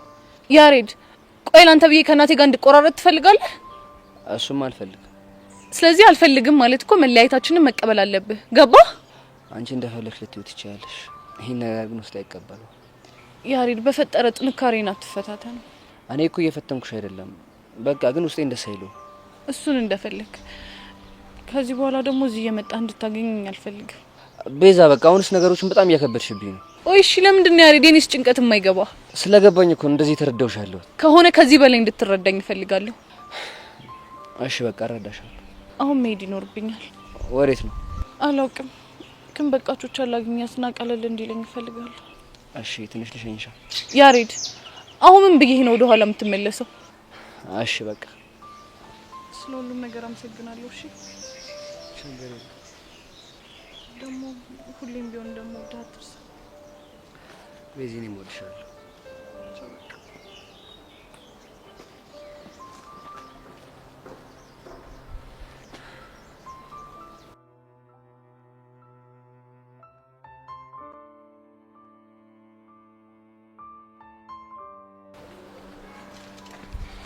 ያሬድ ቆይ ላንተ ብዬ ከናቴ ጋር እንድቆራረጥ ትፈልጋለህ? እሱም አልፈልግም። ስለዚህ አልፈልግም ማለት እኮ መለያየታችንን መቀበል አለብህ። ገባህ? አንቺ እንደፈለግሽ ልትይው ትችያለሽ። ይሄን ነገር ግን ውስጥ አይቀበለው። ያሬድ በፈጠረ ጥንካሬን አትፈታተን። እኔ እኮ እየፈተንኩሽ አይደለም። በቃ ግን ውስጤ እንደሳይሉ እሱን እንደፈለክ። ከዚህ በኋላ ደግሞ እዚህ እየመጣ እንድታገኘኝ አልፈልግም። ቤዛ በቃ አሁንስ ነገሮችን በጣም እያከበድሽብኝ ነው። ቆይ እሺ ለምንድን ነው ያሬድ የኔስ ጭንቀት የማይገባ? ስለገባኝ እኮ እንደዚህ ተረዳውሻለሁ። ከሆነ ከዚህ በላይ እንድትረዳኝ እፈልጋለሁ። እሺ በቃ እረዳሻለሁ። አሁን መሄድ ይኖርብኛል። ወዴት ነው? አላውቅም፣ ግን በቃ ቾቻ ላግኛትና ቀለል እንዲለኝ እፈልጋለሁ። እሺ ትንሽ ልሸኝሻ። ያሬድ አሁን ምን ብዬ ነው ወደ ኋላ የምትመለሰው? እሺ በቃ ስለ ሁሉም ነገር አመሰግናለሁ። እሺ ደግሞ ሁሌም ቢሆን ደግሞ ዳትርስ ቤዚኔ ሞልሻለሁ።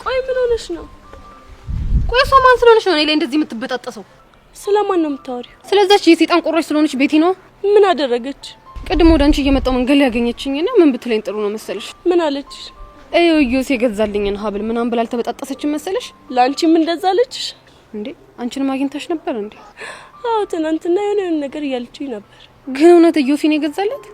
ቆይ ምን ሆነሽ ነው? ቆይ እሷ ማን ስለሆነሽ ነው እኔ ላይ እንደዚህ የምትበጣጠሰው? ስለማን ነው የምታወሪው? ስለዛች የሰይጣን ቆራሽ ስለሆነች ቤቲ ነው። ምን አደረገች? ቅድም ወደ አንቺ እየመጣው መንገድ ላይ ያገኘችኝና ምን ብትለኝ ጥሩ ነው መሰለሽ? ምን አለች? ዮሴ የገዛልኝን ሀብል ምናምን ብላ አልተበጣጠሰችም መሰለሽ? ላንቺም እንደዛለች እንዴ? አንቺንም አግኝታሽ ነበር እንዴ? አዎ ትናንትና የሆነ ነገር እያለችኝ ነበር። ግን እውነት ዮሴ ነው የገዛላት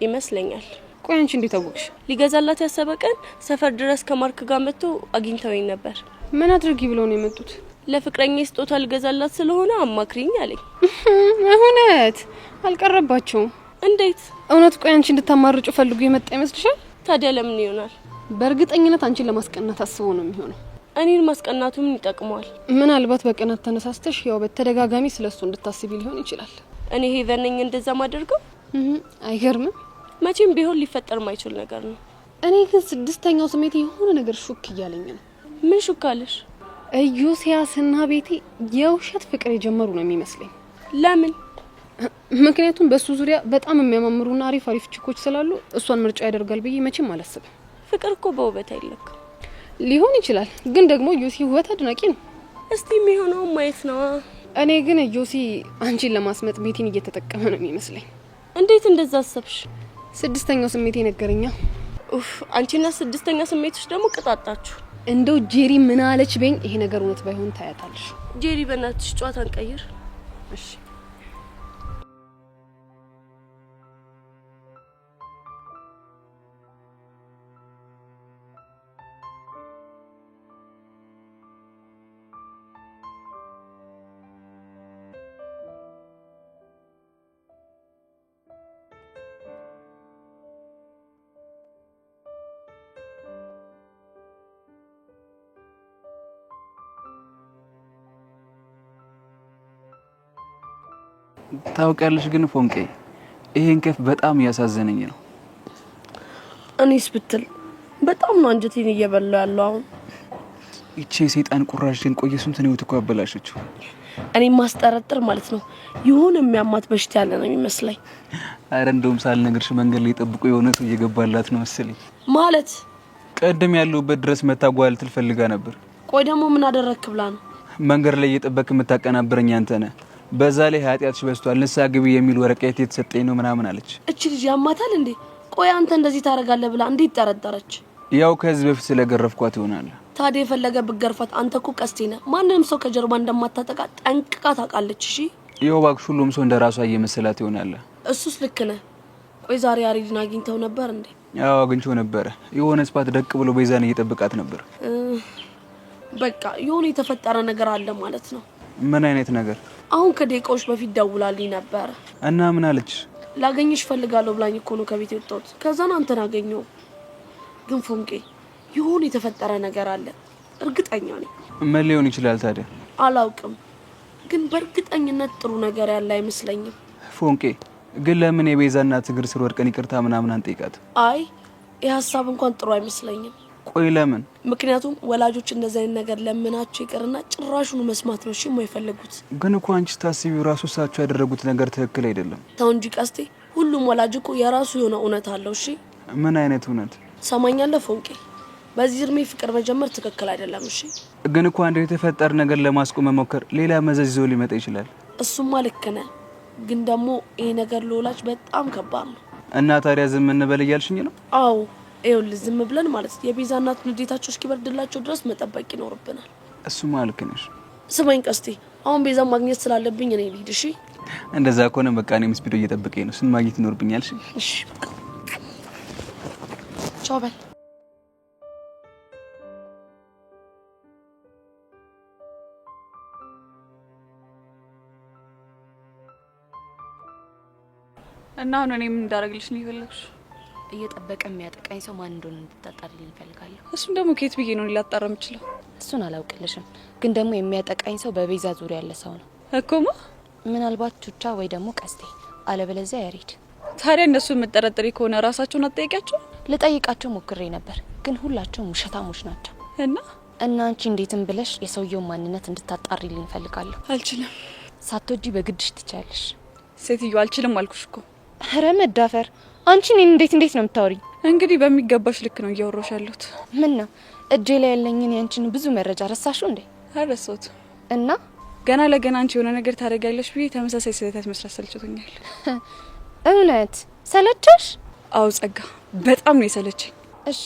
ይመስለኛል። ቆይ አንቺ እንዴት አወቅሽ? ሊገዛላት ያሰበ ቀን ሰፈር ድረስ ከማርክ ጋር መጥቶ አግኝተውኝ ነበር። ምን አድርጊ ብለው ነው የመጡት? ለፍቅረኛ ስጦታ ልገዛላት ስለሆነ አማክሪኝ አለኝ። እውነት አልቀረባቸውም? እንዴት? እውነት ቆይ አንቺ እንድታማርጩ ፈልጉ የመጣ ይመስልሻል? ታዲያ ለምን ይሆናል? በእርግጠኝነት አንቺን ለማስቀናት አስቦ ነው የሚሆነው። እኔን ማስቀናቱ ምን ይጠቅመዋል? ምናልባት በቅናት ተነሳስተሽ ያው በተደጋጋሚ ስለሱ እንድታስቢ ሊሆን ይችላል። እኔ ሄቨን ነኝ እንደዛ ማደርገው? አይገርምም? መቼም ቢሆን ሊፈጠር ማይችል ነገር ነው። እኔ ግን ስድስተኛው ስሜት የሆነ ነገር ሹክ እያለኝ ነው። ምን ሹክ አለሽ? ዮሴያስና ቤቲ የውሸት ፍቅር የጀመሩ ነው የሚመስለኝ። ለምን? ምክንያቱም በሱ ዙሪያ በጣም የሚያማምሩና አሪፍ አሪፍ ቺኮች ስላሉ እሷን ምርጫ ያደርጋል ብዬ መቼም አላስብም። ፍቅር እኮ በውበት አይለካም። ሊሆን ይችላል፣ ግን ደግሞ ዮሴ ውበት አድናቂ ነው። እስቲ የሚሆነው ማየት ነው። እኔ ግን ዮሴ አንቺን ለማስመጥ ቤቲን እየተጠቀመ ነው የሚመስለኝ። እንዴት እንደዛ አሰብሽ? ስድስተኛው ስሜት የነገረኛ። ኡፍ አንቺና ስድስተኛ ስሜቶች ደግሞ ቅጣጣችሁ። እንደው ጄሪ ምን አለች በኝ? ይሄ ነገር እውነት ባይሆን ታያታለሽ። ጄሪ በእናትሽ ጨዋታን ቀይር። እሺ ታውቂያለሽ ግን ፎንቄ ይሄን ከፍ በጣም ያሳዘነኝ ነው። እኔስ ብትል በጣም ነው አንጀቴን እየበላው ያለው። አሁን እቺ ሰይጣን ቁራሽ ግን ቆየ ስንት ነው እኮ ያበላሸችው። እኔ ማስጠረጥር ማለት ነው ይሁን የሚያማት በሽታ ያለ ነው የሚመስለኝ። አረ እንደውም ሳልነግርሽ መንገድ ላይ ጠብቆ የሆነ ሰው እየገባላት ነው መሰለኝ። ማለት ቀደም ያለውበት ድረስ መታጓል ትፈልጋ ነበር። ቆይ ደግሞ ምን አደረክ ብላ ነው? መንገድ ላይ እየጠበክ የምታቀናብረኝ አንተ ነህ። በዛ ላይ ኃጢአትሽ በዝቷል ንስሐ ግቢ የሚል ወረቀት የተሰጠኝ ነው ምናምን አለች። እቺ ልጅ ያማታል እንዴ? ቆይ አንተ እንደዚህ ታረጋለህ ብላ እንዴት ጠረጠረች? ያው ከዚህ በፊት ስለገረፍኳት ይሆናል። ታዲያ የፈለገ ብገርፋት አንተ እኮ ቀስቴ ነህ። ማንንም ሰው ከጀርባ እንደማታጠቃ ጠንቅቃ ታውቃለች። እሺ ያው እባክሽ ሁሉም ሰው እንደራሷ እየመሰላት ይሆናል። እሱስ ልክ ነህ። ቆይ ዛሬ ያሬድን አግኝተው ነበር እንዴ? ያው አግኝቼው ነበረ። የሆነ ስፓት ደቅ ብሎ ቤዛን እየጠበቃት ነበር። በቃ የሆነ የተፈጠረ ነገር አለ ማለት ነው። ምን አይነት ነገር? አሁን ከደቂቃዎች በፊት ደውላልኝ ነበር። እና ምን አለች? ላገኝሽ ፈልጋለሁ ብላኝ እኮ ነው ከቤት የወጣሁት። ከዛን አንተን አገኘው። ግን ፎንቄ የሆነ የተፈጠረ ነገር አለ እርግጠኛ ነኝ። ምን ሊሆን ይችላል ታዲያ? አላውቅም፣ ግን በእርግጠኝነት ጥሩ ነገር ያለ አይመስለኝም። ፎንቄ ግን ለምን የቤዛ እናት እግር ስር ወድቀን ይቅርታ ምናምን አንጠይቃት? አይ ይህ ሀሳብ እንኳን ጥሩ አይመስለኝም። ቆይ ለምን? ምክንያቱም ወላጆች እንደዚህ አይነት ነገር ለምናቸው ይቅርና ጭራሹን መስማት ነው እሺ የማይፈልጉት። ግን እኮ አንቺ ታስቢው ራሱ እሳቸው ያደረጉት ነገር ትክክል አይደለም። ተው እንጂ ቀስቴ፣ ሁሉም ወላጅ እኮ የራሱ የሆነ እውነት አለው። እሺ ምን አይነት እውነት? ሰማኛለህ ፎንቄ፣ በዚህ እድሜ ፍቅር መጀመር ትክክል አይደለም። እሺ ግን እኮ አንድ የተፈጠረ ነገር ለማስቆም መሞከር ሌላ መዘዝ ይዞ ሊመጣ ይችላል። እሱማ ልክ ነህ፣ ግን ደግሞ ይሄ ነገር ለወላጅ በጣም ከባድ ነው። እና ታዲያ ዝም እንበል እያልሽኝ ነው? አዎ ይኸውልህ፣ ዝም ብለን ማለት የቤዛ እናት ንዴታቸው እስኪበርድላቸው ድረስ መጠበቅ ይኖርብናል። እሱማ ልክ ነሽ። ስማኝ ቀስቴ፣ አሁን ቤዛ ማግኘት ስላለብኝ እኔ ልሂድ። እሺ እንደዛ ከሆነ በቃ እኔም ስፒዶ እየጠበቀኝ ነው። ስን ማግኘት ይኖርብኛል። እሺ በቃ ቻው በል። እና አሁን እኔ ምን እንዳደርግልሽ ነው የፈለግሽ? እየጠበቀ የሚያጠቃኝ ሰው ማን እንደሆነ እንድታጣሪልኝ እፈልጋለሁ። እሱም ደግሞ ከየት ብዬ ነው ላጣራ የምችለው? እሱን አላውቅልሽም፣ ግን ደግሞ የሚያጠቃኝ ሰው በቤዛ ዙሪያ ያለ ሰው ነው እኮማ። ምናልባት ቹቻ ወይ ደግሞ ቀስቴ፣ አለበለዚያ ያሬድ። ታዲያ እነሱ የምጠረጥሪ ከሆነ ራሳቸውን አትጠይቂያቸው? ልጠይቃቸው ሞክሬ ነበር፣ ግን ሁላቸውም ውሸታሞች ናቸው። እና አንቺ እንዴትም ብለሽ የሰውየውን ማንነት እንድታጣሪልኝ እፈልጋለሁ። አልችልም። ሳትወጂ በግድሽ ትቻለሽ። ሴትዮ አልችልም አልኩሽ እኮ። ኧረ መዳፈር! አንቺ እኔን እንዴት ነው የምታወሪኝ? እንግዲህ በሚገባሽ ልክ ነው እያወራሽ ያለሁት። ምን ነው እጄ ላይ ያለኝን ያንቺን ብዙ መረጃ ረሳሽው እንዴ? አረሳሁት። እና ገና ለገና አንቺ የሆነ ነገር ታደርጊያለሽ ብዬ ተመሳሳይ ስህተት መስራት ሰልችቶኛል። እውነት ሰለቸሽ? አዎ ጸጋ፣ በጣም ነው የሰለቸኝ። እሺ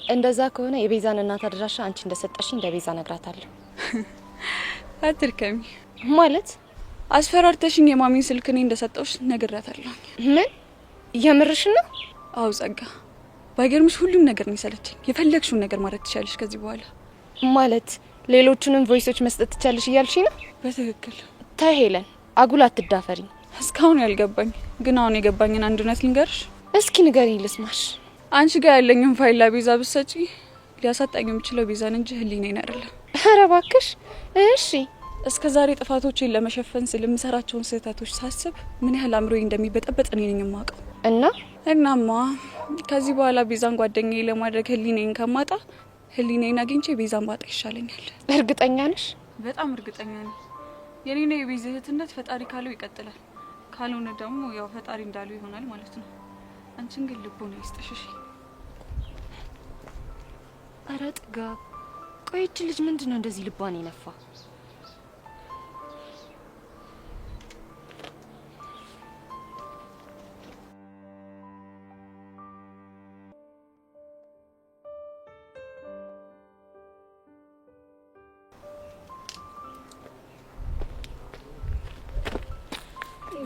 እንደዛ ከሆነ የቤዛን እናት አድራሻ አንቺ እንደሰጠሽኝ ለቤዛ ነግራታለሁ። አትርከሚ ማለት አስፈራርተሽኝ የማሚን ስልክ እኔ እንደሰጠውሽ ነግራታለሁ። ምን የምርሽ ነው? አዎ ጸጋ፣ ባይገርምሽ ሁሉም ነገር ነው የሰለቸኝ። የፈለግሽውን ነገር ማድረግ ትችያለሽ ከዚህ በኋላ። ማለት ሌሎቹንም ቮይሶች መስጠት ትችያለሽ እያልሽኝ ነው? በትክክል። ተይ ሄለን፣ አጉል አትዳፈሪኝ። እስካሁን ያልገባኝ ግን አሁን የገባኝን አንድ እውነት ልንገርሽ። እስኪ ንገሪኝ ልስማሽ። አንቺ ጋር ያለኝን ፋይል ለቤዛ ብትሰጪ ሊያሳጣኝ የሚችለው ቤዛን እንጂ ህሊናዬን አይደለም። ኧረ እባክሽ። እሺ እስከ ዛሬ ጥፋቶቼን ለመሸፈን ስል የምሰራቸውን ስህተቶች ሳስብ ምን ያህል አእምሮዬ እንደሚበጠበጥ እኔ ነኝ የማውቀው። እናማ ከዚህ በኋላ ቤዛን ጓደኛዬ ለማድረግ ህሊናዬን ከማጣ ህሊናዬን አግኝቼ ቤዛን ባጣ ይሻለኛል። እርግጠኛ ነሽ? በጣም እርግጠኛ ነኝ። የኔና የቤዛ እህትነት ፈጣሪ ካለው ይቀጥላል፣ ካልሆነ ደግሞ ያው ፈጣሪ እንዳለው ይሆናል ማለት ነው። አንቺን ግን ልቦና ይስጥሽ እሺ? ኧረ ጥጋብ፣ ቆይ እቺ ልጅ ምንድነው እንደዚህ ልቧን ይነፋ?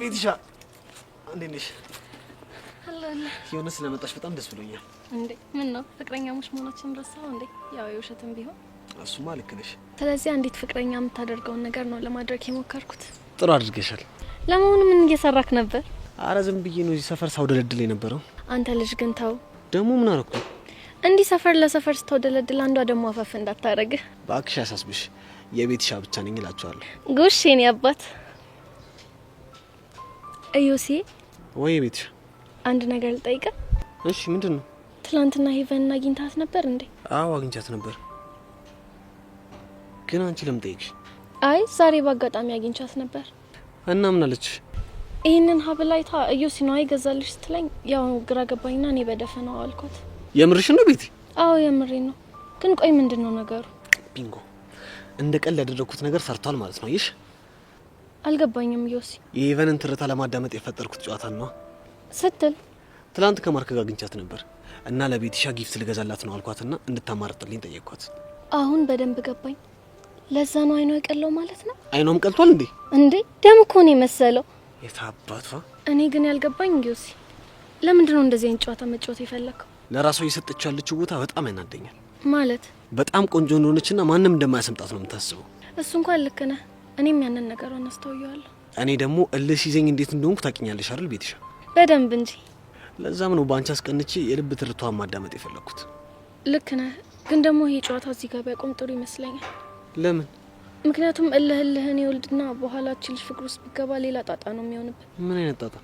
ቤትሻ እንዴት ነሽ? የሆነ ስለመጣሽ በጣም ደስ ብሎኛል። እንዴ ምን ነው ፍቅረኛሞች መሆናችን ረሳው እንዴ? ያው የውሸትም ቢሆን እሱማ ልክ ነሽ። ስለዚህ አንዲት ፍቅረኛ የምታደርገውን ነገር ነው ለማድረግ የሞከርኩት። ጥሩ አድርገሻል። ለመሆኑ ምን እየሰራክ ነበር? አረ ዝም ብዬ ነው እዚህ ሰፈር ሳውደለድል የነበረው። አንተ ልጅ ግን ተው። ደግሞ ምን አደረኩ? እንዲህ ሰፈር ለሰፈር ስተውደለድል አንዷ ደግሞ አፈፍ እንዳታረግህ ባክሽ። ያሳስብሽ የቤትሻ ብቻ ነኝ እላቸዋለሁ። ጉሽ የኔ አባት። እዩሲ ወይ ቤትሻ አንድ ነገር ልጠይቅ። እሺ ምንድን ነው? ትላንትና ሄቨን አግኝታት ነበር እንዴ? አዎ አግኝቻት ነበር። ግን አንቺ ለምን ጠይቅሽ? አይ ዛሬ በአጋጣሚ አግኝቻት ነበር። እና ምን አለች? ይሄንን ሀብል አይታ እዩሲ ነው አይገዛልሽ ስትለኝ ያው ግራ ገባኝና እኔ በደፈናው አልኳት። የምርሽ ነው ቤቲ? አዎ የምሬ ነው። ግን ቆይ ምንድን ነው ነገሩ? ቢንጎ እንደ ቀል ያደረኩት ነገር ሰርቷል ማለት ነው። አይሽ አልገባኝም። ዮሲ የሄቨንን ትርታ ለማዳመጥ የፈጠርኩት ጨዋታ ነው ስትል ትላንት ከማርክ ጋር አግኝቻት ነበር እና ለቤቲሻ ጊፍት ልገዛላት ነው አልኳትና እንድታማርጥልኝ ጠየቅኳት። አሁን በደንብ ገባኝ። ለዛ ነው አይኗ የቀለው ማለት ነው። አይኗም ቀልቷል እንዴ? እንዴ ደም እኮ ነው የመሰለው። የታባቷ። እኔ ግን ያልገባኝ ዮሲ ለምንድን ነው እንደዚህ አይነት ጨዋታ መጫወት የፈለከው? ለራሷ እየሰጠች ያለችው ቦታ በጣም ያናደኛል። ማለት በጣም ቆንጆ እንደሆነችና ማንም እንደማያሰምጣት ነው የምታስበው። እሱ እንኳን ልክ ነህ። እኔም ያንን ነገሯን አስተውየዋለሁ። እኔ ደግሞ እልህ ሲይዘኝ እንዴት እንደሆንኩ ታውቂኛለሽ አይደል ቤቲሻ? በደንብ እንጂ። ለዛም ነው ባንቺ አስቀንቼ የልብ ትርቷን ማዳመጥ የፈለኩት። ልክ ነህ። ግን ደግሞ ይሄ ጨዋታ እዚህ ጋር ቢያቆም ጥሩ ይመስለኛል። ለምን? ምክንያቱም እልህን ይወልድና በኋላ ልጅ ፍቅር ውስጥ ቢገባ ሌላ ጣጣ ነው የሚሆንብን። ምን አይነት ጣጣ?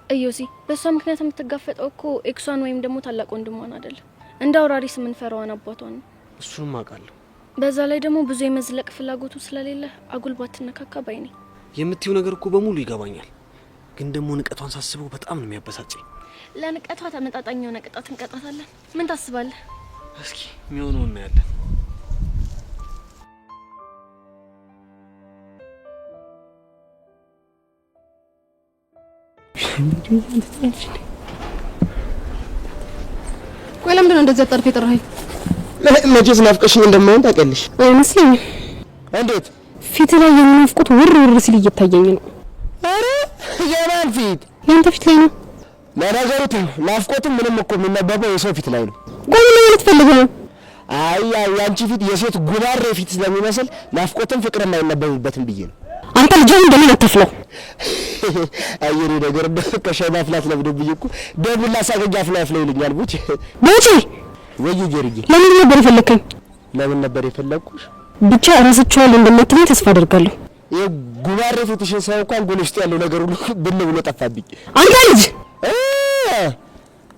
እዮሲ በሷ ምክንያት የምትጋፈጠው እኮ ኤክሷን ወይም ደግሞ ታላቅ ወንድሟን አይደለም፣ እንደ አውራሪስ የምንፈራዋን አባቷን ነው። እሱንም አውቃለሁ። በዛ ላይ ደግሞ ብዙ የመዝለቅ ፍላጎቱ ስለሌለ አጉል ባትነካካ ባይ ነኝ። የምትይው ነገር እኮ በሙሉ ይገባኛል፣ ግን ደግሞ ንቀቷን ሳስበው በጣም ነው የሚያበሳጨኝ። ለንቀቷ ተመጣጣኝ የሆነ ቅጣት እንቀጣታለን። ምን ታስባለህ? እስኪ የሚሆነው እናያለን። ቆይ ለምንድን ነው እንደዚህ አጣርፍ የጠራኸኝ? መቼስ ናፍቀሽኝ እንደማይሆን ታውቂያለሽ። አይመስለኝም። እንዴት? ፊት ላይ የሚናፍቁት ውር ሲል እየታየኝ ነው። አረ የማን ፊት? ያንተ ፊት ላይ ነው። ለነገሩ ናፍቆትም ምንም እኮ የሚነበበው የሰው ፊት ላይ ነው። ቆይ ምን ማለት ፈልገህ ነው? አይ ያንቺ ፊት የሴት ጉባሬ ፊት ስለሚመስል ናፍቆትም ፍቅርም አይነበብበትም ብዬ ነው። አንተ ልጅ እንደምን አትፍለው? አየሩ ነገር ከሻይ ማፍላት ለምዶብኝ እኮ ደቡላ ሳገኛ አፍላ ይልኛል። ቡጭ ወይ ጀርጂ ለምን ነበር የፈለከኝ? ለምን ነበር የፈለኩሽ? ብቻ ረስቼዋለሁ እንደማትለኝ ተስፋ አደርጋለሁ። የጉባሬ ፊትሽን ሳይ እንኳን ጎን ውስጥ ያለው ነገር ሁሉ ብን ብሎ ጠፋብኝ። አንተ ልጅ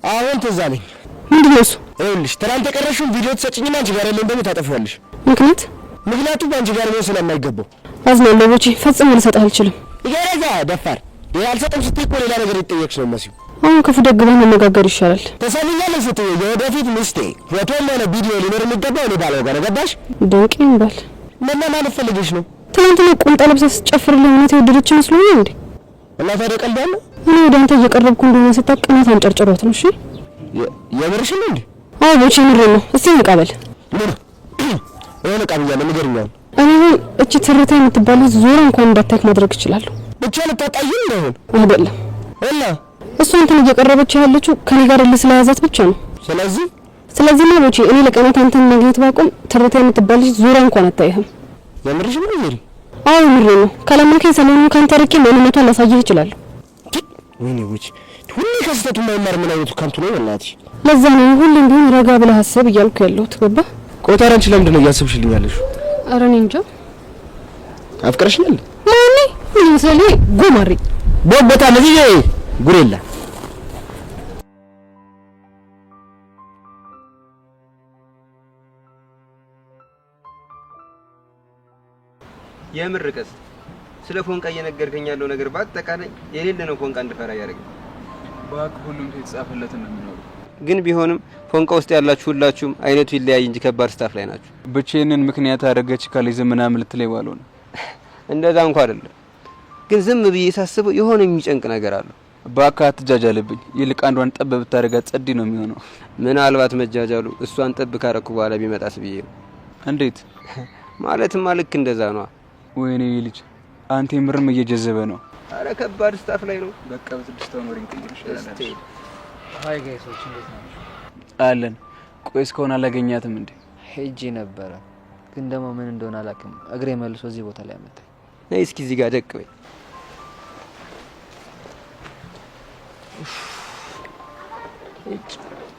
አሁን ትዝ አለኝ። ምንድን ነው እሱ? ይኸውልሽ ትናንት የቀረሽውን ቪዲዮ ትሰጭኝና አንቺ ጋር ያለውን ደግሞ ታጠፊዋለሽ። ምክንያቱም አንቺ ጋር ነው ስለማይገባው። አዝናለሁ ቦቼ፣ ፈጽሞ ልሰጥህ አልችልም። ይገረዛ ደፋር አልሰጥም ስትይ እኮ ሌላ ነገር ይጠየቅሽ ነው መሲው። አሁን ክፉ ደግ ብለን መነጋገር ይሻላል። ተሰሚኛለሽ ስትይ የወደፊት ሚስቴ ፎቶም ሆነ ቪዲዮ ሊኖር የሚገባው እኔ ባለው ጋር ገባሽ? ደንቄ ይባል ምን ማለት ፈልገሽ ነው? ትናንትና ቁምጣ ለብሰህ ስትጨፍርልኝ እውነት የወደደች መስሎኝ እንዴ? እና ታዲያ ቀልዳለ? እኔ ወደ አንተ እየቀረብኩ እንደሆነ ስታውቅ ቅናት አንጨርጭሯት ነው። እሺ የምርሽ ነው እንዴ? አዎ ቦቼ ምሬ ነው። እስቲ እንቃበል። ምን የሆነ ቃብያለ ንገርኛው። እኔ እቺ ትርታ የምትባል ዞራ እንኳን እንዳታክ ማድረግ እችላለሁ። ብቻ ልታጣይ ነው አይደለም? እና እሷ አንተን እየቀረበች ያለችው ከኔ ጋር ስለያዛት ብቻ ነው። ስለዚህ ነው ቦቼ እኔ ለቀናት አንተን ማግኘት ባቆም ትርታ የምትባል ዞራ እንኳን አታይህም። የምርሽ ነው እንዴ? አዎ ምሬ ነው። ካላማከኝ ሰሞኑን ካንተ ርቄ ማንነቷን ላሳይህ እችላለሁ። ወይኔ ውጭ ሁሌ ከስተቱ ማይማር ምን አይነቱ ከንቱ ነው በእናትሽ። ለዛ ነው ሁሌም ቢሆን ረጋ ብለህ አስብ እያልኩ ያለሁት። ገባ? ቆይ ታዲያ አንቺ ለምንድን ነው እያሰብሽልኝ ያለሽው? ኧረ እኔ እንጃ። አፍቅረሽኛል? ማን ምን ይመስላል? ጎማሪ ቦቦታ ለዚህ ጉሬላ የምር ቀስ ስለ ፎንቃ እየነገርከኝ ያለው ነገር በአጠቃላይ የሌለ ነው። ፎንቃ እንድፈራ ያደርጋል። እባክህ ሁሉም የተጻፈለትን ነው የሚኖረው። ግን ቢሆንም ፎንቃ ውስጥ ያላችሁ ሁላችሁም አይነቱ ይለያይ እንጂ ከባድ ስታፍ ላይ ናችሁ። ብቻዬንን ምክንያት አደረገች ካለኝ ምናምን ልትለይ ባለው ነው። እንደዛ እንኳን አይደለም፣ ግን ዝም ብዬ ሳስበው የሆነ የሚጨንቅ ነገር አለ። እባክህ አትጃጃልብኝ። ይልቅ አንዷን ጠብ ብታደርጋት ጸዲ ነው የሚሆነው። ምናልባት መጃጃሉ እሷን ጠብ ካረኩ በኋላ ቢመጣስ ብዬ ነው። እንዴት ማለትማ ልክ እንደዛ ነው። ወይኔ ልጅ አንተ ምርም እየጀዘበ ነው። አረ ከባድ ስታፍ ላይ ነው። በቃ በስድስታው ነው ሪንክ ይችላል። ሃይ ጋይሶች እንዴት ናችሁ? አለን። ቆይ እስካሁን አላገኛትም እንዴ? ሄጄ ነበረ ግን ደግሞ ምን እንደሆነ አላውቅም። እግሬ መልሶ እዚህ ቦታ ላይ አመጣኝ። ነይ እስኪ እዚህ ጋር ደቅ በይ።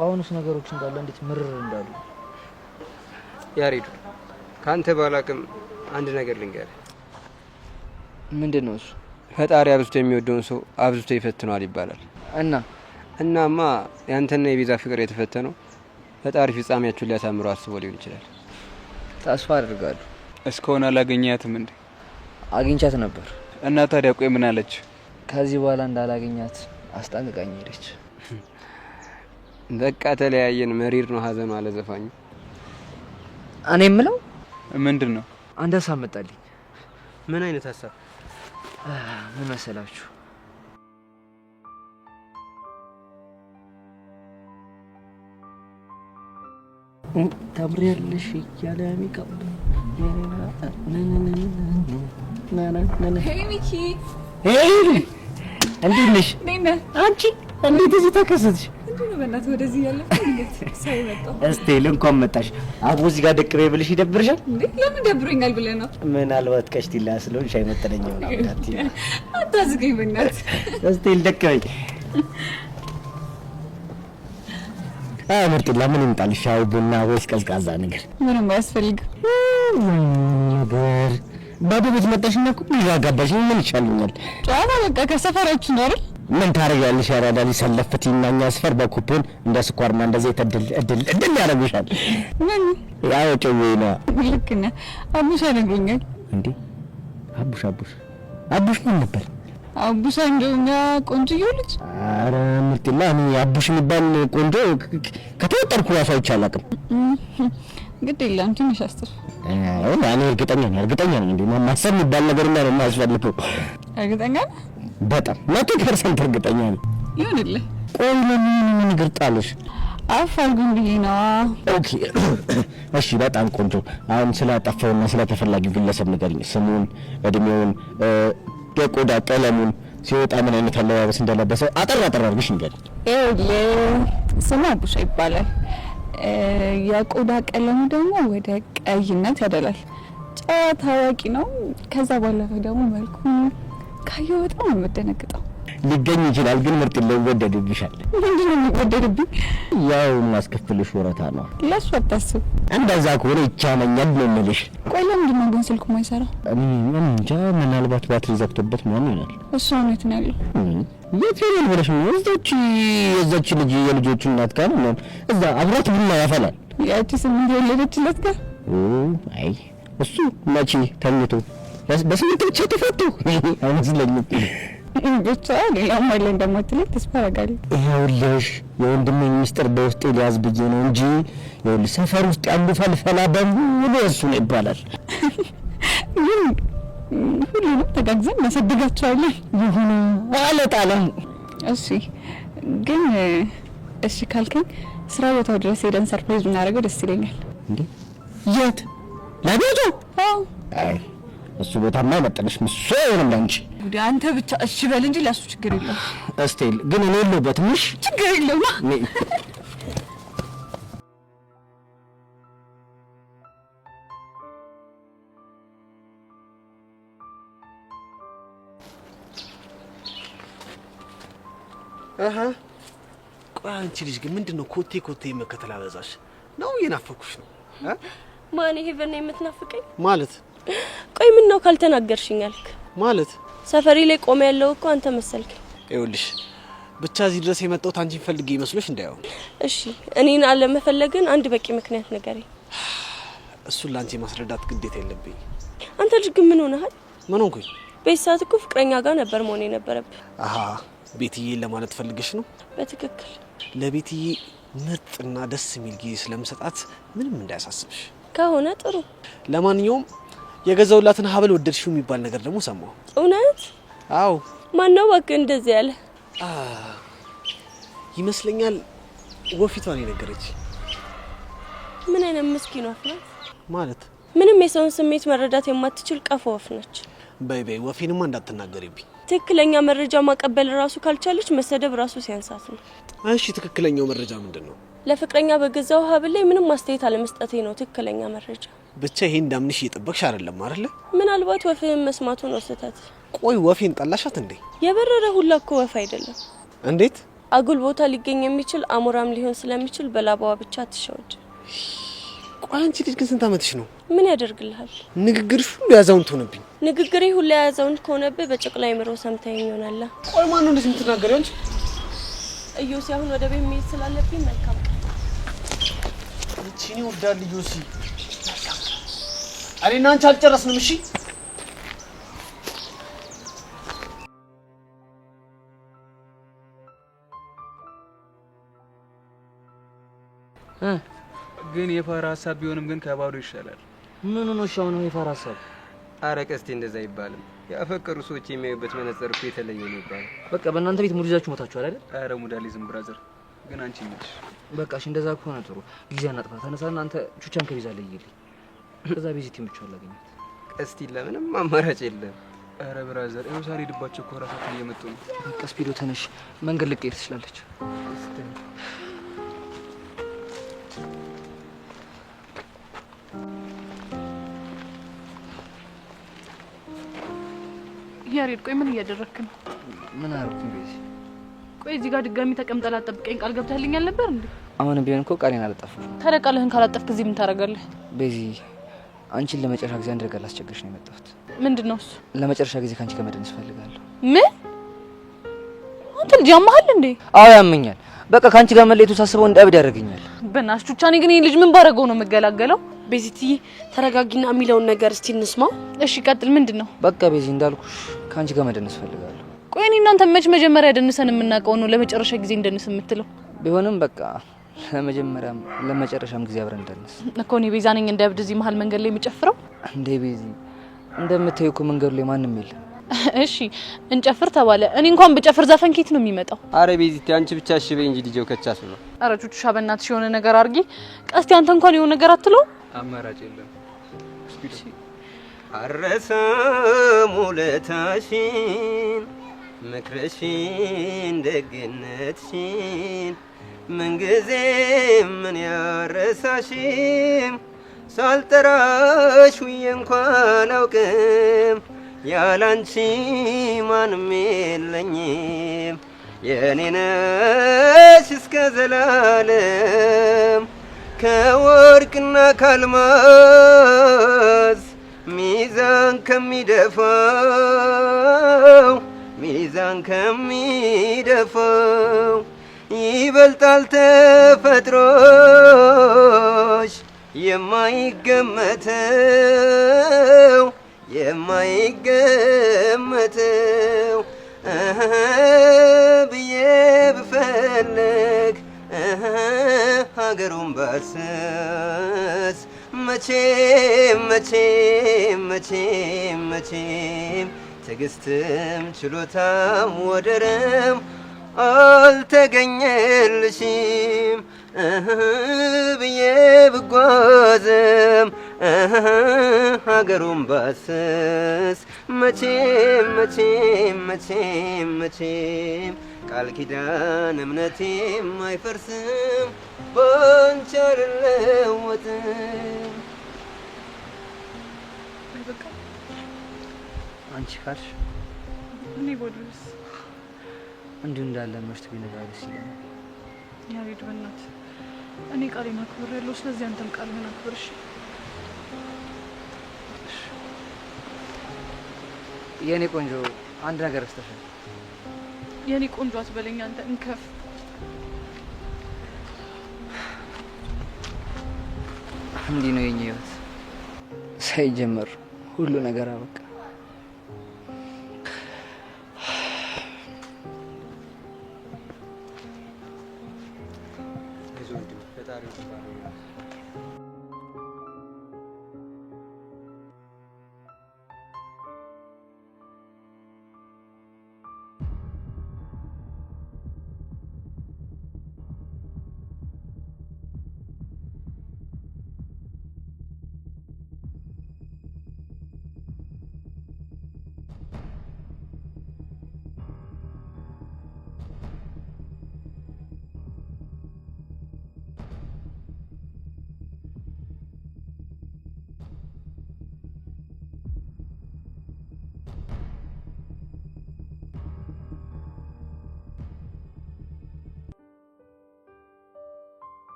አሁንስ ነገሮች እንዳለ እንዴት ምርር እንዳሉ ያሬዱ ካንተ ባላቅም አንድ ነገር ልንገርህ። ምንድነው እሱ? ፈጣሪ አብዝቶ የሚወደውን ሰው አብዝቶ ይፈትነዋል ይባላል። እናማ ያንተና የቤዛ ፍቅር የተፈተነው ፈጣሪ ፍጻሜያችሁን ሊያሳምረው አስቦ ሊሆን ይችላል። ተስፋ አደርጋለሁ። እስካሁን አላገኛትም እንዴ? አግኝቻት ነበር። እና ታዲያ ቆይ ምን አለች? ከዚህ በኋላ እንዳላገኛት አስጠንቅቃኝ ሄደች። በቃ ተለያየን። መሪር ነው ሀዘኑ አለ ዘፋኙ። እኔ የምለው ምንድን ነው? አንድ ሀሳብ መጣልኝ። ምን አይነት ሀሳብ? ምን መሰላችሁ? ታምሪያለሽ እያለ ሚቀብ ሄይ ሚኪ፣ እንዴት ነሽ? አንቺ እንዴት እዚህ ተከሰትሽ? በእናትህ ወደዚህ ያለ ሰው መጣው። እስቲ እንኳን መጣሽ። አቡ እዚህ ጋር ደቅ በይ ብልሽ ይደብርሻል እንዴ? ለምን ደብሮኛል ብለህ ነው? ምናልባት ቀሽቲላ ስለሆንሽ አይመጥነኝም ነው አታቲ። አታዝገኝ በእናትህ። እስቲ ደቅ በይ። ምርጥላ ምን ይምጣልሽ? ሻይ ቡና ወይስ ቀዝቃዛ ነገር? ምንም አያስፈልግም ነገር። ባዶ ቤት መጣሽና እኮ ልጅ አጋባሽ። ምን ይሻልኛል? ጨዋታ በቃ ከሰፈራችን ነው አይደል? ምን ታረጋለሽ? ያራዳሊ ሰለፍቲና እኛ ሰፈር በኩፖን እንደ ስኳርና እንደዚህ እድል ያደርጉሻል። ምን ያው ጨዌ ነው። ልክ ነህ። አቡሽ አነግሮኛል። እንዴ አቡሽ ምን ነበር? አቡሽ እንደኛ ቆንጆ ልጅ። አረ ምርጥላ እኔ አቡሽ የሚባል ቆንጆ ከተወጠርኩ ራሱ አይቼ አላውቅም። ግድ የለም ትንሽ አስተፍ። እኔ እርግጠኛ ነኝ እንዴ ማሰብ የሚባል ነገር ነው የማያስፈልገው። እርግጠኛ ነህ? በጣም 100% እርግጠኛ ነኝ። ይሁንልህ። ቆይ ምን ነገር ጣለሽ? አፋልጉኝ ብዬ ነው። ኦኬ እሺ፣ በጣም ቆንጆ። አሁን ስላጠፋውና ስለተፈላጊው ግለሰብ ንገሪኝ። ስሙን፣ እድሜውን፣ የቆዳ ቀለሙን፣ ሲወጣ ምን አይነት አለባበስ እንደለበሰ አጠር አድርግሽ ንገሪኝ። ስሙ አቡሻ ይባላል። የቆዳ ቀለሙ ደግሞ ወደ ቀይነት ያደላል። ጨዋ ታዋቂ ነው። ከዛ ባለፈ ደግሞ መልኩ ካየው በጣም ነው የምደነግጠው። ሊገኝ ይችላል ግን ምርጥ ይወደድብሻል። ምንድነው የሚወደድብኝ? ያው ማስከፍልሽ ወረታ ነው። ለሱ አታስብ። እንደዛ ከሆነ ይቻለኛል ነው የምልሽ። ቆይ ለምንድን ነው ግን ስልኩ የማይሰራው? እንጃ፣ ምናልባት ባትሪ ዘግቶበት ምናምን ይሆናል። እሱ ነው የት ነው ያለው? የት ነው ብለሽ ነው? የዛች ልጅ የልጆቹ እናት ጋር ነው። እዛ አብራት ቡና ያፈላል። ያቺ 8 የወለደችለት ጋር? አይ እሱ መቼ ተኝቶ በስምንት ብቻ ተፈቱ አይመስለኝም። ብቻ ሌላው ማይለ እንደማትለኝ ተስፋ አደርጋለሁ። ይኸውልሽ የወንድሜ ሚስጥር በውስጤ ሊያዝ ብዬ ነው እንጂ ይኸውልሽ ሰፈር ውስጥ ያሉ ፈልፈላ በሙሉ እሱ ነው ይባላል። ግን ሁሉንም ተጋግዘን እናሳድጋቸዋለን። ይሁን አለጣለም። እሺ ግን እሺ ካልከኝ ስራ ቦታው ድረስ ሄደን ሰርፕራይዝ እናደርገው ደስ ይለኛል። እንዴ የት? ለቤቱ? አዎ። አይ እሱ ቦታማ አይመጥንሽም። እሱ አይሆንም ለአንቺ። አንተ ብቻ እሺ በል እንጂ ለሱ ችግር የለውም። እስቴል ግን እኔ የለሁበትም። እሺ ችግር የለውም። ቆይ አንቺ ልጅ ግን ምንድነው ኮቴ መከተል አበዛሽ ነው? እየናፈኩሽ ነው? ማን ሄቨን ነው የምትናፍቀኝ ማለት? ቆይ ምን ነው ካልተናገርሽኝ አልክ ማለት? ሰፈሪ ላይ ቆመ ያለው እኮ አንተ መሰልክ። ይኸውልሽ ብቻ እዚህ ድረስ የመጣሁት አንቺን ፈልጌ ይመስሎሽ እንዳይሆን። እሺ እኔን አለመፈለግን አንድ በቂ ምክንያት ንገረኝ። እሱን ላንቺ ማስረዳት ግዴታ የለብኝ። አንተ ልጅ ግን ምን ሆነሃል? ምን ሆንኩኝ? በሳት እኮ ፍቅረኛ ጋር ነበር መሆን የነበረብህ። አሃ ቤትዬን ለማለት ፈልገሽ ነው? በትክክል ለቤትዬ ምርጥና ደስ የሚል ጊዜ ስለምሰጣት ምንም እንዳያሳስብሽ ከሆነ ጥሩ። ለማንኛውም የገዛውላትን ሀብል ወደድሽው የሚባል ነገር ደግሞ ሰማሁ። እውነት? አዎ። ማን ነው ወክ እንደዚህ ያለ? ይመስለኛል ወፊቷን የነገረች። ምን አይነት ምስኪን ወፍ ናት? ማለት ምንም የሰውን ስሜት መረዳት የማትችል ቀፎ ወፍ ነች። በይ ወፌንማ እንዳትናገሪብኝ። ትክክለኛ መረጃ ማቀበል ራሱ ካልቻለች መሰደብ ራሱ ሲያንሳት ነው። እሺ ትክክለኛው መረጃ ምንድነው? ለፍቅረኛ በገዛው ሀብል ላይ ምንም ማስተያየት አለመስጠቴ ነው ትክክለኛ መረጃ። ብቻ ይሄን እንዳምንሽ እየጠበቅሽ አይደለም አይደለ? ምናልባት ወፍን መስማቱ ነው ስህተት። ቆይ ወፌን ጠላሻት እንዴ? የበረረ ሁላ እኮ ወፍ አይደለም። እንዴት? አጉል ቦታ ሊገኝ የሚችል አሞራም ሊሆን ስለሚችል በላባዋ ብቻ አትሸወድ። ቆይ አንቺ ልጅ ግን ስንት አመትሽ ነው? ምን ያደርግልሃል? ንግግርሽ ሁሉ ያዛውንት ሆነብኝ። ንግግሬ ሁሉ ያዛውንት ከሆነብህ በጨቅላ አይምሮ ሰምተኸኝ ይሆናል። ቆይ ማን ነው እንደዚህ የምትናገሪው አንቺ? እዮሲ አሁን ወደ ቤት መሄድ ስላለብኝ መልካም እቺኒ ወዳል እዮሲ። እኔና አንቺ አልጨረስንም። እሺ ግን የፋራ ሀሳብ ቢሆንም ግን ከባዶ ይሻላል። ምን ነው ሻው ነው የፋራ ሀሳብ? አረ ቀስቴ እንደዛ ይባላል። ያፈቀሩ ሰዎች የሚያዩበት መነጽር እኮ የተለየ ነው ይባላል። በቃ በእናንተ ቤት ሙድ ይዛችሁ ሞታችኋል አይደል? አረ ሙዳሊዝም ብራዘር። ግን አንቺ ነሽ። በቃ እሺ እንደዛ ከሆነ ጥሩ ጊዜ አናጥፋ። ተነሳና አንተ ቹቻን ከቢዛለ ይይልኝ። ከዛ ቤዚቲም ብቻ አላገኘት። ቀስቲ ለምንም አማራጭ የለም። አረ ብራዘር ይኸው ዛሬ ልባቸው እኮ ራሳቸው እየመጡ ነው። በቃ ስፒዶ ተነሽ፣ መንገድ ልቀይር ትችላለች። ያሬድ ቆይ ምን እያደረክ ነው? ምን አረኩኝ ቤዚ? ቆይ እዚህ ጋር ድጋሚ ተቀምጠላ ጠብቀኝ ቃል ገብተህልኛል ነበር እንዴ? አሁንም ቢሆን እኮ ቃሌን አልጠፋም። ታዲያ ቃልህን ካላጠፍክ እዚህ ምን ታደርጋለህ? ቤዚ አንቺን ለመጨረሻ ጊዜ አንድ ነገር ላስቸግርሽ ነው የመጣሁት። ምንድነው እሱ? ለመጨረሻ ጊዜ ካንቺ ጋር መደነስ ፈልጋለሁ። ምን? አንተ ልጅ ያማሃል እንዴ? አዎ ያመኛል። በቃ ካንቺ ጋር መለየቱ ሳስበው እንደ እብድ ያደርገኛል። በእናትሽ ቹቻ፣ እኔ ግን ይሄ ልጅ ምን ባረገው ነው የምገላገለው? ቤዚትዬ ተረጋጊና የሚለውን ነገር እስቲ እንስማው። እሺ ቀጥል። ምንድነው? በቃ ቤዚ እንዳልኩሽ ካንቺ ጋር መደነስ ፈልጋለሁ። ቆይ እኔ እናንተ መች መጀመሪያ ደንሰን የምናውቀው ነው ለመጨረሻ ጊዜ እንደንስ የምትለው? ቢሆንም በቃ ለመጀመሪያም ለመጨረሻም ጊዜ አብረን እንደንስ እኮ። እኔ ቤዛ ነኝ እንደ እብድ እዚህ መሀል መንገድ ላይ የሚጨፍረው? እንዴ ቤዚ እንደምታዩ እኮ መንገዱ ላይ ማንም የለም። እሺ እንጨፍር ተባለ። እኔ እንኳን በጨፍር ዘፈን ኬት ነው የሚመጣው? አረ ቤዚቲ አንቺ ብቻ እሺ በይ እንጂ ዲጄው ከቻስ ነው። አረ ቹቹሻ በእናትሽ የሆነ ነገር አርጊ። ቀስቲ አንተ እንኳን የሆነ ነገር አትለው? አማራጭ የለም። አረሳም ውለታሽን ምክርሽን ደግነትሽን ምንጊዜም ምን ያረሳሽም ሳልጠራሽ ውዬ እንኳን አላውቅም ያላንቺ ማንም የለኝም የኔ ነሽ እስከ ዘላለም ከወርቅና ካልማዝ ሚዛን ከሚደፋው ይበልጣል ተፈጥሮሽ የማይገመተው ብዬ ብፈልግ ሀገሩን ባሰስ መቼም ትዕግስትም ችሎታም ወደረም አልተገኘልሽም ብዬ ብጓዝም ሀገሩን ባሰስ መቼም ቃል ኪዳን እምነቴም አይፈርስም ባንቺ አልለወጥም። አንቺ ካልሽ እኔ ቦድስ እንዲሁ እንዳለ መሽቶ ቢነጋ ደስ ይለኛል። ያሬድ በእናትህ እኔ ቃሌን አክብሬያለሁ። ስለዚህ አንተም ቃልህን አክብር እሺ? የኔ ቆንጆ አንድ ነገር ረስተሻል። የኔ ቆንጆ አትበለኝ አንተ እንከፍ። እንዲህ ነው የኛ ህይወት። ሳይጀመር ሁሉ ነገር አበቃ። ፈጣሪ